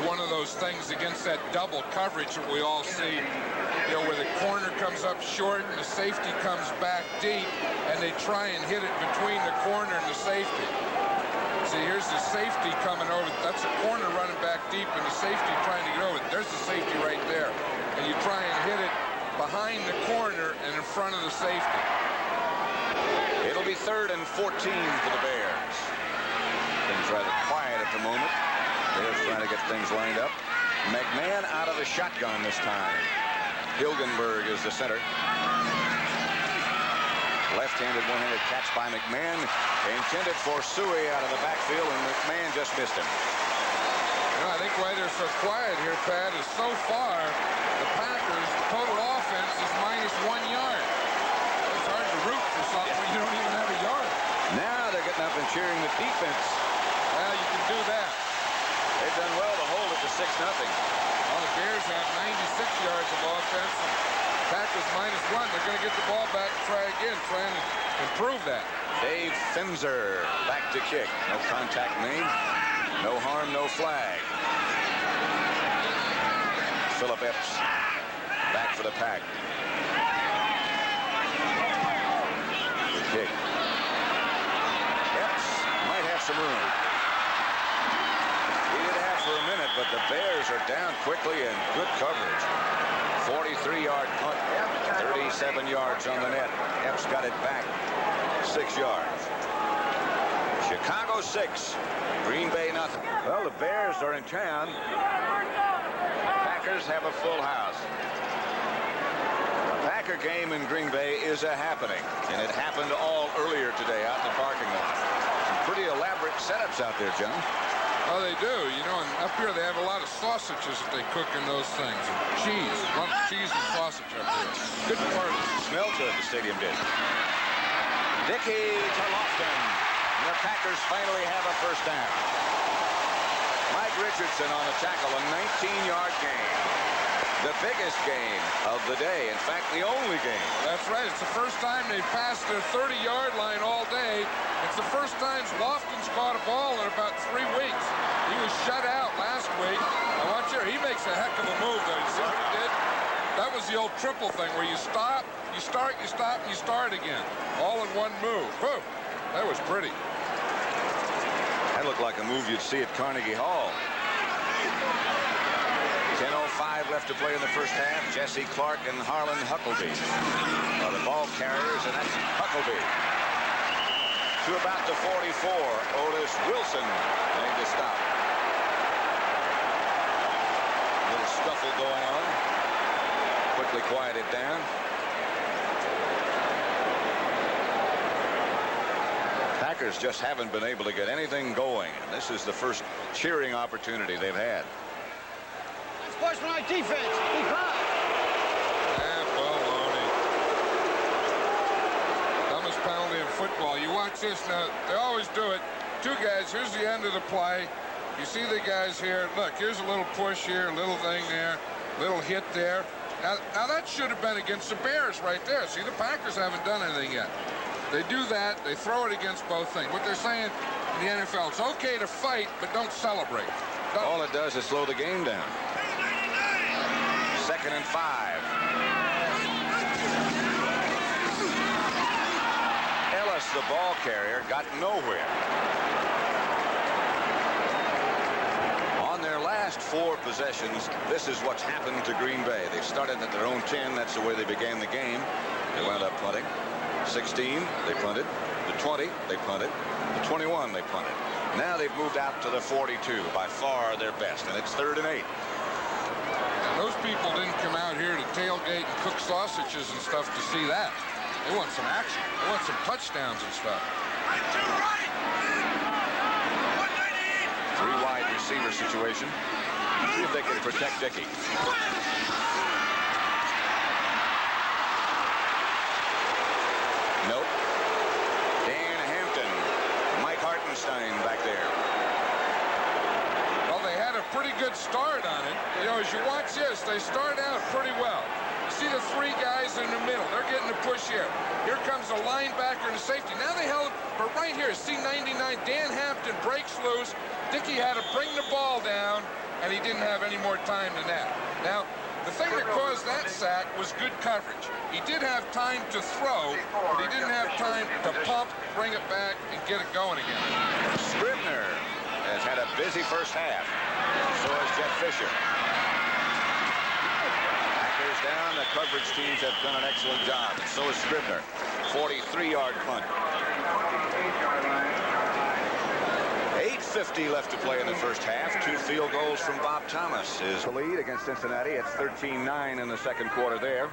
C: One of those things against that double coverage that we all see, you know, where the corner comes up short and the safety comes back deep, and they try and hit it between the corner and the safety. See, here's the safety coming over. That's a corner running back deep, and the safety trying to get over. There's the safety right there. And you try and hit it behind the corner and in front of the safety.
B: It'll be 3rd and 14 for the Bears. Things rather quiet at the moment. Bears trying to get things lined up. McMahon out of the shotgun this time. Hilgenberg is the center. Left-handed, one-handed catch by McMahon. Intended for Suey out of the backfield, and McMahon just missed him.
C: You know, I think why they're so quiet here, Pat, is so far the Packers' total offense is -1 yard. It's hard to root for something when you don't even have a yard.
B: Now they're getting up and cheering the defense.
C: Well, you can do that.
B: They've done well to hold it to 6-0.
C: Well, the Bears have 96 yards of offense. Packers -1. They're going to get the ball back and try again, trying to improve that.
B: Dave Finzer back to kick. No contact made. No harm, no flag. Philip Epps back for the Pack. Good kick. Epps might have some room. He did have for a minute, but the Bears are down quickly and good coverage. 43-yard punt, 37 yards on the net. Epps got it back 6 yards. Chicago 6, Green Bay nothing. Well, the Bears are in town. Packers have a full house. The Packer game in Green Bay is a happening, and it happened all earlier today out in the parking lot. Some Pretty elaborate setups out there, John.
C: Oh, they do. You know, and up here they have a lot of sausages that they cook in those things. And cheese. A lot of cheese and sausage up here. Good party.
B: Smelled good, the stadium did. Dickey to Lofton. And the Packers finally have a first down. Mike Richardson on the tackle, a 19-yard gain. The biggest gain of the day. In fact, the only gain.
C: That's right. It's the first time they've passed their 30-yard line all day. It's the first time Lofton's caught a ball in about 3 weeks. He was shut out last week. I want you. He makes a heck of a move, though. You see what he did? That was the old triple thing where you stop, you start, you stop, and you start again. All in one move. Whew. That was pretty.
B: That looked like a move you'd see at Carnegie Hall. 10:05 left to play in the first half. Jesse Clark and Harlan Huckleby are the ball carriers, and that's Huckleby. To about the 44, Otis Wilson made the stop. A little scuffle going on. Quickly quieted down. Packers just haven't been able to get anything going. This is the first cheering opportunity they've had.
D: Sportsmanlike defense. Be calm.
C: Baloney. Dumbest penalty in football. You watch this now. They always do it. 2 guys. Here's the end of the play. You see the guys here. Look, here's a little push here, a little thing there, little hit there. Now that should have been against the Bears right there. See, the Packers haven't done anything yet. They do that. They throw it against both things. What they're saying in the NFL, it's okay to fight, but don't celebrate. Don't.
B: All it does is slow the game down. 2nd and 5. Ellis, the ball carrier, got nowhere. On their last 4 possessions, this is what's happened to Green Bay. They started at their own 10. That's the way they began the game. They wound up punting. 16, they punted. The 20, they punted. The 21, they punted. Now they've moved out to the 42, by far their best, and it's 3rd and 8.
C: And those people didn't come out here to tailgate and cook sausages and stuff to see that. They want some action. They want some touchdowns and stuff.
B: 3 wide receiver situation. See if they can protect Dickey. Nope. Dan Hampton. Mike Hartenstein back there.
C: Well, they had a pretty good start on it. You know, as you watch this, they start out pretty well. You see the 3 guys in the middle. They're getting the push here. Here comes the linebacker and the safety. Now they held, but right here, see 99, Dan Hampton breaks loose. Dickey had to bring the ball down, and he didn't have any more time than that. Now, the thing that caused that sack was good coverage. He did have time to throw, but he didn't have time to pump, bring it back, and get it going again.
B: Scribner has had a busy first half. So has Jeff Fisher. Packers down. The coverage teams have done an excellent job. And so is Scribner. 43-yard punt. 8:50 left to play in the first half. 2 field goals from Bob Thomas is the lead against Cincinnati. It's 13-9 in the second quarter there.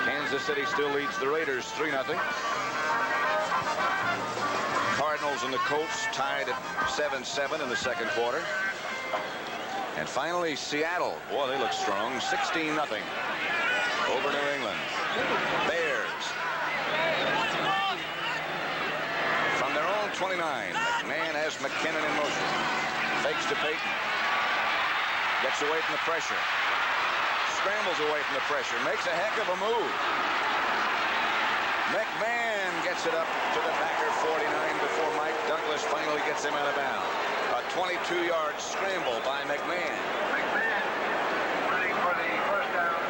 B: Kansas City still leads the Raiders 3-0. Cardinals and the Colts tied at 7-7 in the second quarter. And finally, Seattle. Boy, they look strong. 16-0 over New England. Bears. From their own 29, McMahon has McKinnon in motion. Fakes to Payton. Gets away from the pressure. Scrambles away from the pressure. Makes a heck of a move. McMahon gets it up to the Packer 49 before Mike Douglas finally gets him out of bounds. A 22-yard scramble by McMahon.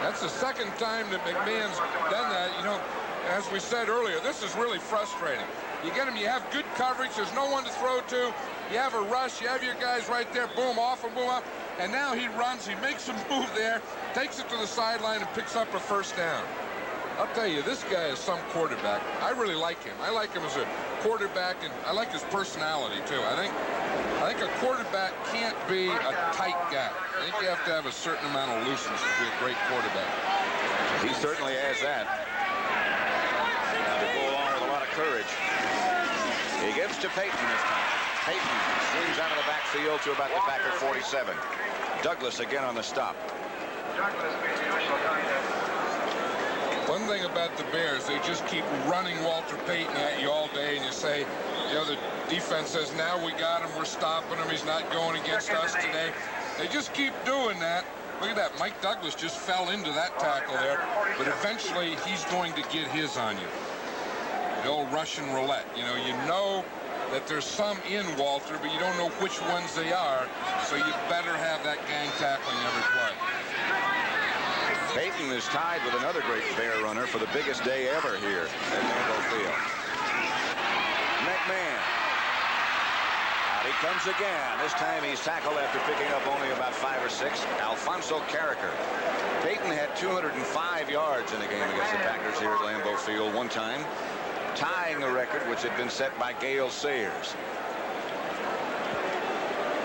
C: That's the second time that McMahon's done that. You know, as we said earlier, this is really frustrating. You get him, you have good coverage, there's no one to throw to. You have a rush, you have your guys right there, boom, off and boom up. And now he runs, he makes a move there, takes it to the sideline and picks up a first down. I'll tell you, this guy is some quarterback. I really like him. I like him as a quarterback, and I like his personality, too. I think a quarterback can't be a tight guy. I think you have to have a certain amount of looseness to be a great quarterback.
B: He certainly has that. To go along with a lot of courage. He gives to Payton this time. Payton swings out of the backfield to about the Packer 47. Douglas again on the stop.
E: Douglas made the initial contact.
C: One thing about the Bears, they just keep running Walter Payton at you all day, and you say, you know, the defense says, now we got him, we're stopping him, he's not going against us today. They just keep doing that. Look at that, Mike Douglas just fell into that tackle there, but eventually he's going to get his on you. The old Russian roulette, you know that there's some in Walter, but you don't know which ones they are, so you better have that gang tackling every play.
B: Payton is tied with another great Bear runner for the biggest day ever here at Lambeau Field. McMahon. Out he comes again. This time he's tackled after picking up only about 5 or 6. Alfonso Carricker. Payton had 205 yards in a game against the Packers here at Lambeau Field one time, tying a record which had been set by Gale Sayers.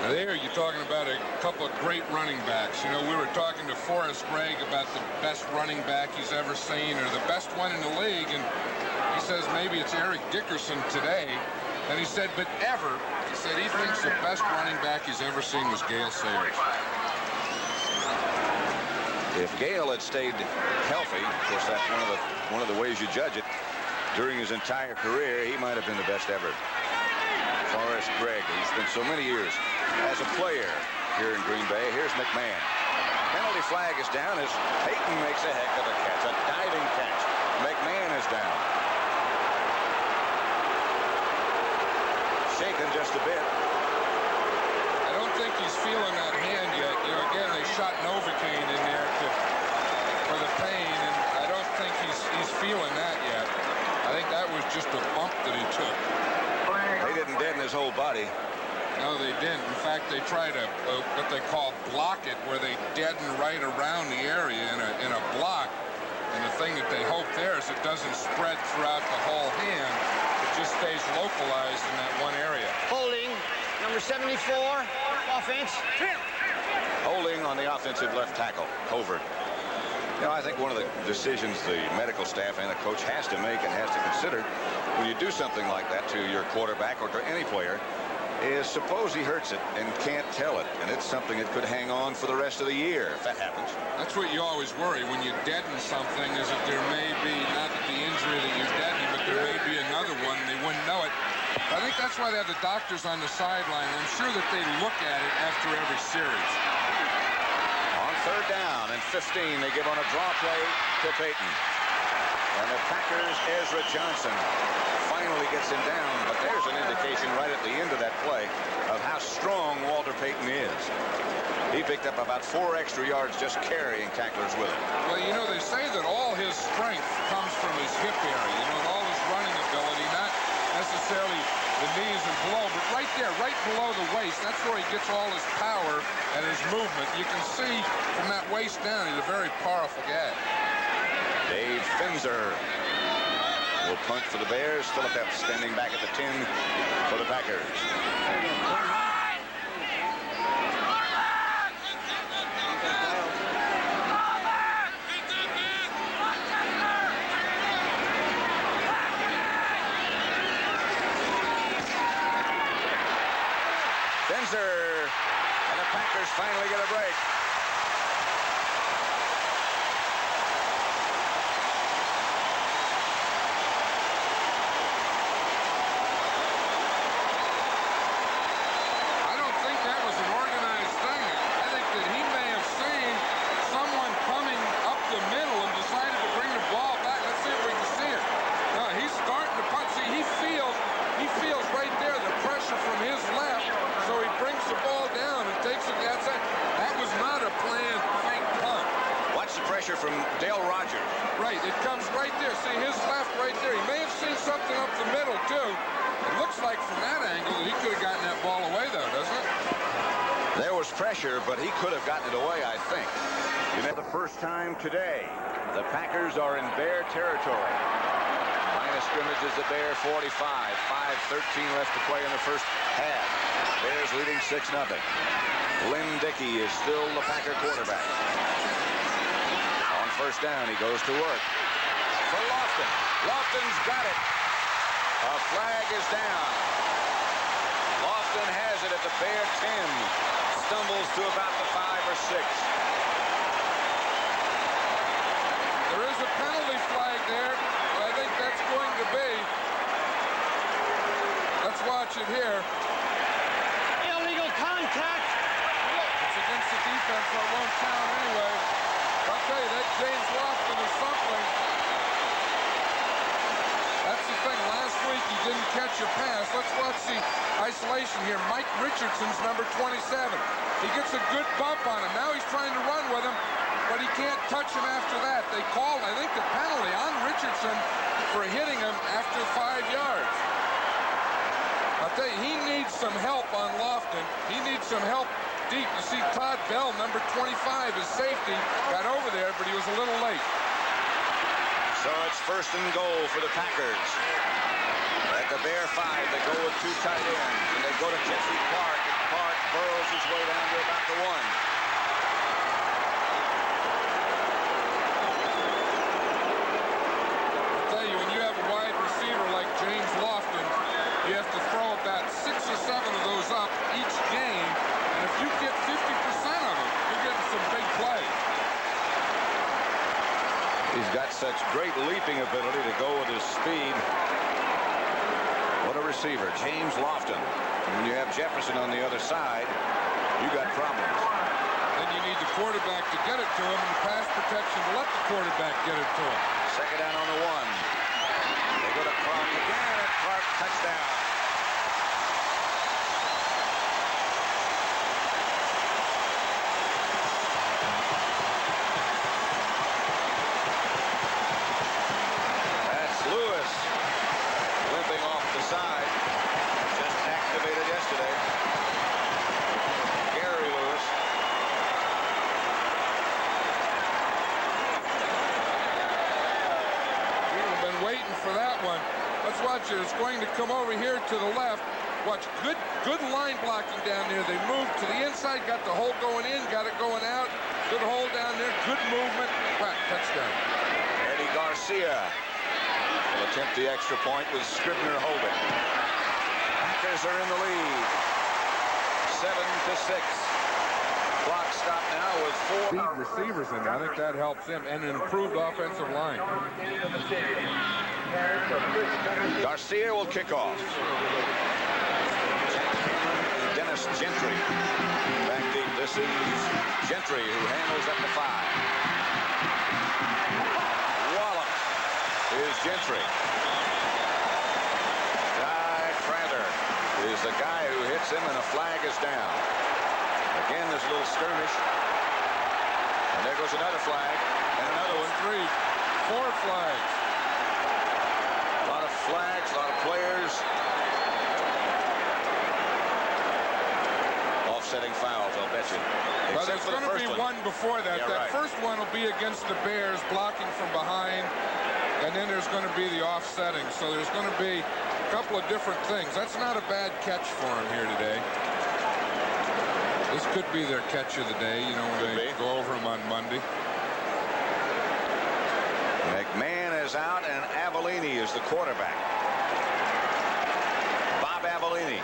C: Now there you're talking about a couple of great running backs. You know, we were talking to Forrest Gregg about the best running back he's ever seen, or the best one in the league, and he says maybe it's Eric Dickerson today. And he said, but ever, he said he thinks the best running back he's ever seen was Gale Sayers.
B: If Gale had stayed healthy, of course that's one of the ways you judge it, during his entire career, he might have been the best ever. Forrest Gregg, who spent so many years as a player here in Green Bay. Here's McMahon. Penalty flag is down as Payton makes a heck of a catch, a diving catch. McMahon is down. Shaken just a bit.
C: I don't think he's feeling that hand yet. You know, again, they shot Novocaine in there for the pain, and I don't think he's feeling that yet. I think that was just a bump that he took.
B: They didn't deaden his whole body.
C: No, they didn't. In fact, they tried what they call block it, where they deaden right around the area in a block. And the thing that they hope there is it doesn't spread throughout the whole hand. It just stays localized in that one area.
D: Holding, number 74, offense.
B: Holding on the offensive left tackle, Covert. You know, I think one of the decisions the medical staff and the coach has to make and has to consider when you do something like that to your quarterback or to any player is suppose he hurts it and can't tell it, and it's something that could hang on for the rest of the year if that happens.
C: That's what you always worry when you deaden something, is that there may be, not the injury that you're deadening, but there may be another one and they wouldn't know it. I think that's why they have the doctors on the sideline. I'm sure that they look at it after every series.
B: On 3rd down and 15, they give on a draw play to Payton. And the Packers' Ezra Johnson finally gets him down, but there's an indication right at the end of that play of how strong Walter Payton is. He picked up about 4 extra yards just carrying tacklers with him.
C: Well, you know, they say that all his strength comes from his hip area, you know, and all his running ability, not necessarily the knees and below, but right there, right below the waist, that's where he gets all his power and his movement. You can see from that waist down, he's a very powerful guy.
B: Dave Finzer will punt for the Bears. Phillip Epps standing back at the 10 for the Packers. Finzer, and the Packers finally get a break. From Dale Rogers.
C: Right, it comes right there. See his left right there. He may have seen something up the middle too. It looks like from that angle that he could have gotten that ball away though, doesn't it?
B: There was pressure, but he could have gotten it away, I think. You know, the first time today, the Packers are in Bear territory. Line of scrimmage is the Bear 45. 5:13 left to play in the first half. Bears leading 6-0. Lynn Dickey is still the Packer quarterback. On 1st down, he goes to work for Lofton. Lofton's got it. A flag is down. Lofton has it at the Bear 10. Stumbles to about the 5 or 6.
C: There is a penalty flag there. I think that's going to be. Let's watch it here.
D: Illegal contact.
C: It's against the defense, so it won't count anyway. I'll tell you, that James Lofton is something. That's the thing. Last week he didn't catch a pass. Let's watch the isolation here. Mike Richardson's number 27. He gets a good bump on him. Now he's trying to run with him, but he can't touch him after that. They called, I think, the penalty on Richardson for hitting him after 5 yards. I'll tell you, he needs some help on Lofton. He needs some help deep. You see Todd Bell, number 25, his safety, got over there, but he was a little late.
B: So it's 1st and goal for the Packers. At the Bear 5, they go with 2 tight ends, and they go to Jeffrey Clark, and Clark burrows his way down to about the 1.
C: I'll tell you, when you have a wide receiver like James Lofton, you have to throw about 6 or 7 of those up each game, and if you get 50% of them, you're getting some big plays.
B: He's got such great leaping ability to go with his speed. What a receiver, James Lofton. When you have Jefferson on the other side, you got problems.
C: Then you need the quarterback to get it to him, and the pass protection to let the quarterback get it to him.
B: 2nd down on the 1. They go to Clark again, and Clark touchdown. That's Lewis limping off the side. Just activated yesterday. Gary Lewis.
C: We've been waiting for that one. Let's watch it. It's going to come over here to the left. Watch, good line blocking down there. They moved to the inside, got the hole going in, got it going out. Good hole down there, good movement. Wow, touchdown.
B: Eddie Garcia will attempt the extra point with Scribner holding. Packers are in the lead. 7-6. Clock stop now with 4.
C: Speed receivers in there. I think that helps him, and an improved offensive line.
B: Garcia will kick off. Dennis Gentry back deep. This is Gentry who handles at the 5. Wallop is Gentry. Guy Prather is the guy who hits him, and a flag is down. Again, there's a little skirmish. And there goes another flag, and another one.
C: 4 flags.
B: A lot of flags, a lot of players. Offsetting fouls, I'll bet you.
C: Well, there's going to be one before that.
B: Yeah,
C: that
B: right.
C: first one will be against the Bears, blocking from behind. And then there's going to be the offsetting. So there's going to be a couple of different things. That's not a bad catch for him here today. This could be their catch of the day, you know, when they go over him on Monday.
B: McMahon is out, and Avellini is the quarterback. Bob Avellini.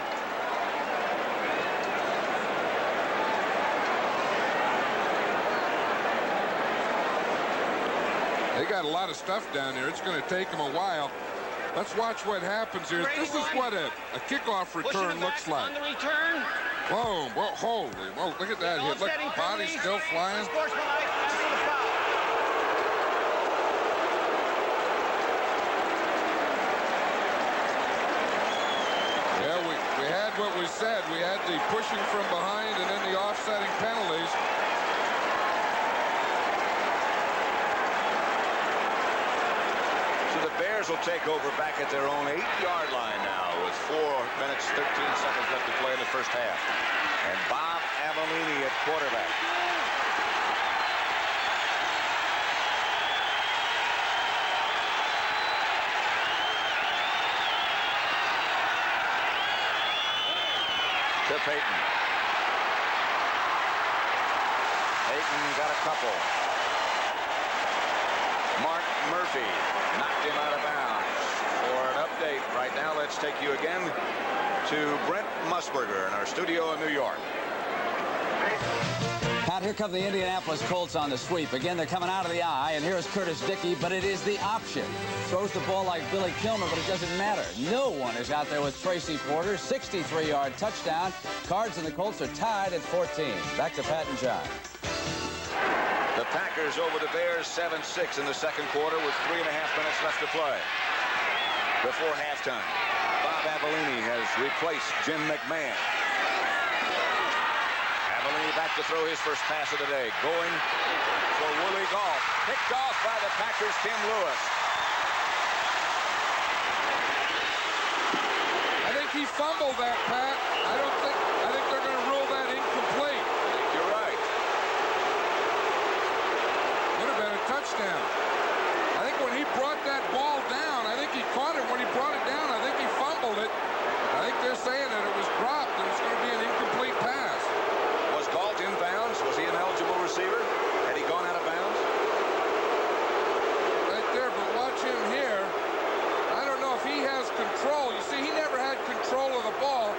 C: They got a lot of stuff down there. It's going to take them a while. Let's watch what happens here. This is what a kickoff return looks like.
D: On the return.
C: Whoa, whoa, holy, whoa, look at that hit. Look, body still flying. Yeah, we had what we said. We had the pushing from behind and then the offsetting penalties.
B: So the Bears will take over back at their own 8-yard line now with 4 minutes, 13 seconds left to play in the first half. And Bob Avellini at quarterback. To Payton. Payton got a couple. Mark Murphy knocked him out of bounds. For it up update. Right now, let's take you again to Brent Musburger in our studio in New York.
A: Pat, here come the Indianapolis Colts on the sweep. Again, they're coming out of the eye, and here's Curtis Dickey, but it is the option. Throws the ball like Billy Kilmer, but it doesn't matter. No one is out there with Tracy Porter. 63-yard touchdown. Cards and the Colts are tied at 14. Back to Pat and John.
B: The Packers over the Bears 7-6 in the second quarter with 3.5 minutes left to play. Before halftime, Bob Avellini has replaced Jim McMahon. Avellini back to throw his first pass of the day. Going for Willie Goff. Picked off by the Packers' Tim Lewis.
C: I think he fumbled that, Pat. I think they're going to rule that incomplete.
B: You're right.
C: Would have been a touchdown. I think when he brought that ball down, I think he caught it. When he brought it down, I think he fumbled it. I think they're saying that it was dropped and it's going to be an incomplete pass.
B: Was Galt in bounds? Was he an eligible receiver? Had he gone out of bounds?
C: Right there, but watch him here. I don't know if he has control. You see, he never had control of the ball.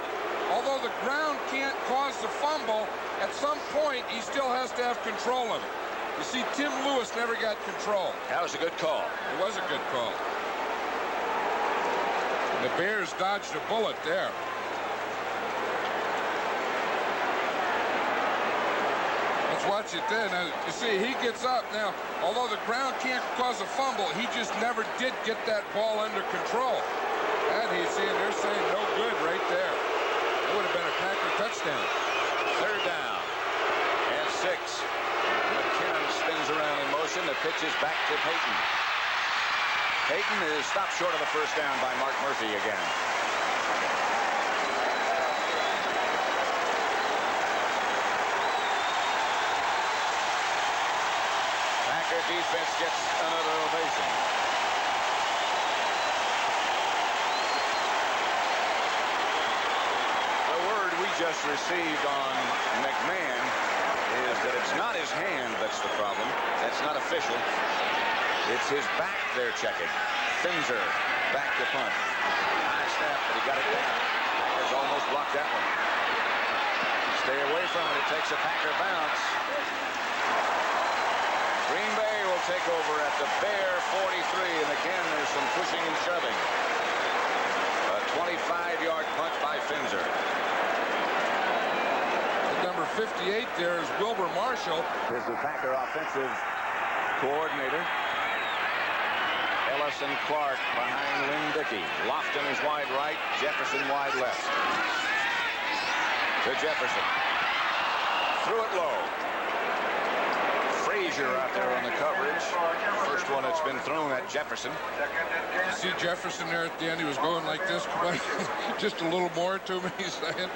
C: Although the ground can't cause the fumble, at some point he still has to have control of it. You see, Tim Lewis never got control.
B: That was a good call.
C: It was a good call. The Bears dodged a bullet there. Let's watch it then. Now, you see, he gets up. Now, although the ground can't cause a fumble, he just never did get that ball under control. And he's saying, they're saying no good right there. That would have been a Packer touchdown.
B: Third down and 6. McKinnon spins around in motion. The pitch is back to Payton. Payton is stopped short of the first down by Mark Murphy again. Packer defense gets another ovation. The word we just received on McMahon is that it's not his hand that's the problem. That's not official. It's his back they're checking. Finzer back to punt. High snap, but he got it down. Packers almost blocked that one. Stay away from it. It takes a Packer bounce. Green Bay will take over at the Bear 43, and again there's some pushing and shoving. A 25-yard punt by Finzer.
C: Number 58 there is Wilbur Marshall.
B: Is the Packer offensive coordinator. Ellis and Clark behind Lynn Dickey. Lofton is wide right, Jefferson wide left. To Jefferson. Threw it low. Frazier out there on the coverage. First one that's been thrown at Jefferson.
C: You see Jefferson there at the end. He was going like this. Just a little more to me, he's saying.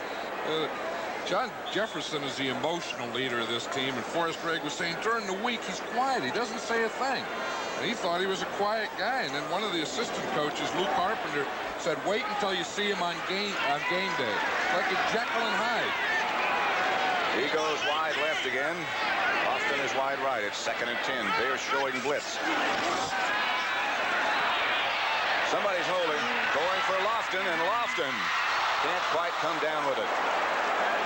C: John Jefferson is the emotional leader of this team, and Forrest Gregg was saying during the week he's quiet. He doesn't say a thing. And he thought he was a quiet guy. And then one of the assistant coaches, Luke Carpenter, said, wait until you see him on game day. Like a Jekyll and Hyde.
B: He goes wide left again. Lofton is wide right. It's 2nd and 10. Bears showing blitz. Somebody's holding. Going for Lofton, and Lofton can't quite come down with it.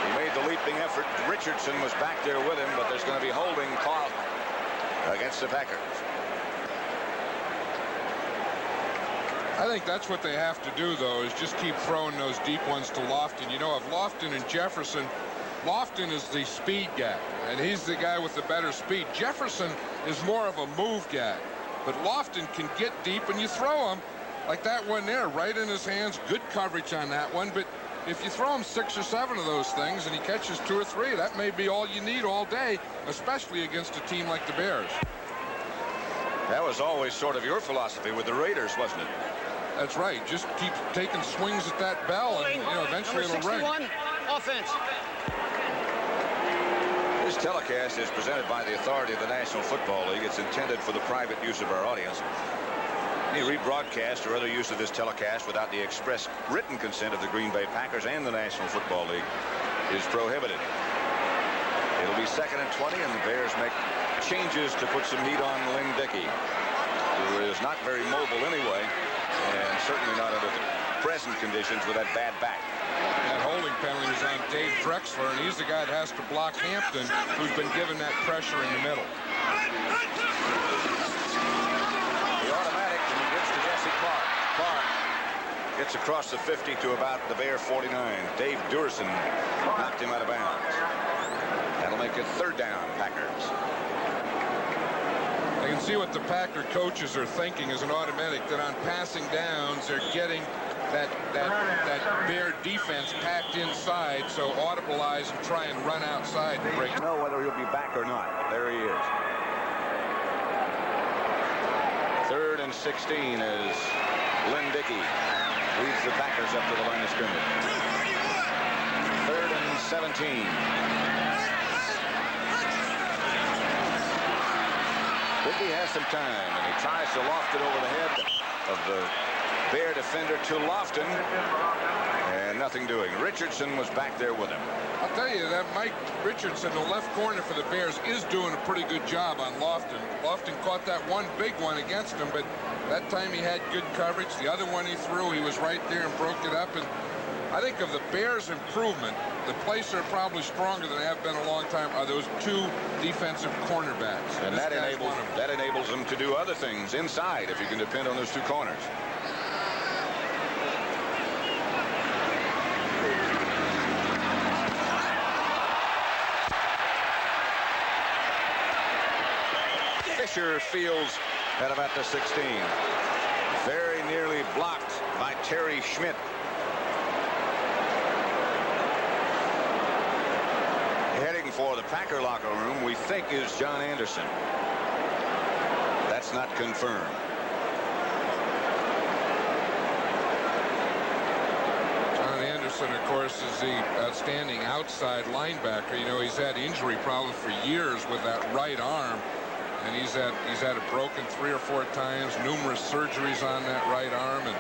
B: He made the leaping effort. Richardson was back there with him, but there's going to be holding call against the Packers.
C: I think that's what they have to do, though, is just keep throwing those deep ones to Lofton. You know, if Lofton and Jefferson, Lofton is the speed guy, and he's the guy with the better speed. Jefferson is more of a move guy, but Lofton can get deep, and you throw him like that one there, right in his hands. Good coverage on that one, but if you throw him 6 or 7 of those things and he catches 2 or 3, that may be all you need all day, especially against a team like the Bears.
B: That was always sort of your philosophy with the Raiders, wasn't it?
C: That's right. Just keep taking swings at that bell, and eventually it'll ring.
D: Offense.
B: This telecast is presented by the authority of the National Football League. It's intended for the private use of our audience. Any rebroadcast or other use of this telecast without the express written consent of the Green Bay Packers and the National Football League is prohibited. It'll be 2nd and 20, and the Bears make changes to put some heat on Lynn Dickey, who is not very mobile anyway. and certainly not under the present conditions with that bad back.
C: That holding penalty is on Dave Drexler, and he's the guy that has to block Hampton, who's been given that pressure in the middle.
B: The automatic, and he gives to Jesse Clark. Clark gets across the 50 to about the Bear 49. Dave Durson knocked him out of bounds. That'll make it 3rd down, Packers.
C: I can see what the Packer coaches are thinking as an automatic, that on passing downs, they're getting that Bear defense packed inside, so audibleize and try and run outside to break.
B: Know whether he'll be back or not. There he is. 3rd and 16 as Lynn Dickey leads the Packers up to the line of scrimmage. 3rd and 17. Dickey has some time, and he tries to loft it over the head of the Bear defender to Lofton, and nothing doing. Richardson was back there with him.
C: I'll tell you that Mike Richardson, the left corner for the Bears, is doing a pretty good job on Lofton. Lofton caught that one big one against him, but that time he had good coverage. The other one he threw, he was right there and broke it up. And I think of the Bears' improvement, the place they're probably stronger than they have been a long time are those 2 defensive cornerbacks.
B: And that enables them to do other things inside if you can depend on those 2 corners. Fisher fields at about the 16. Very nearly blocked by Terry Schmidt. Heading for the Packer locker room, we think, is John Anderson. That's not confirmed.
C: John Anderson, of course, is the outstanding outside linebacker. You know, he's had injury problems for years with that right arm. And he's had it broken 3 or 4 times, numerous surgeries on that right arm, and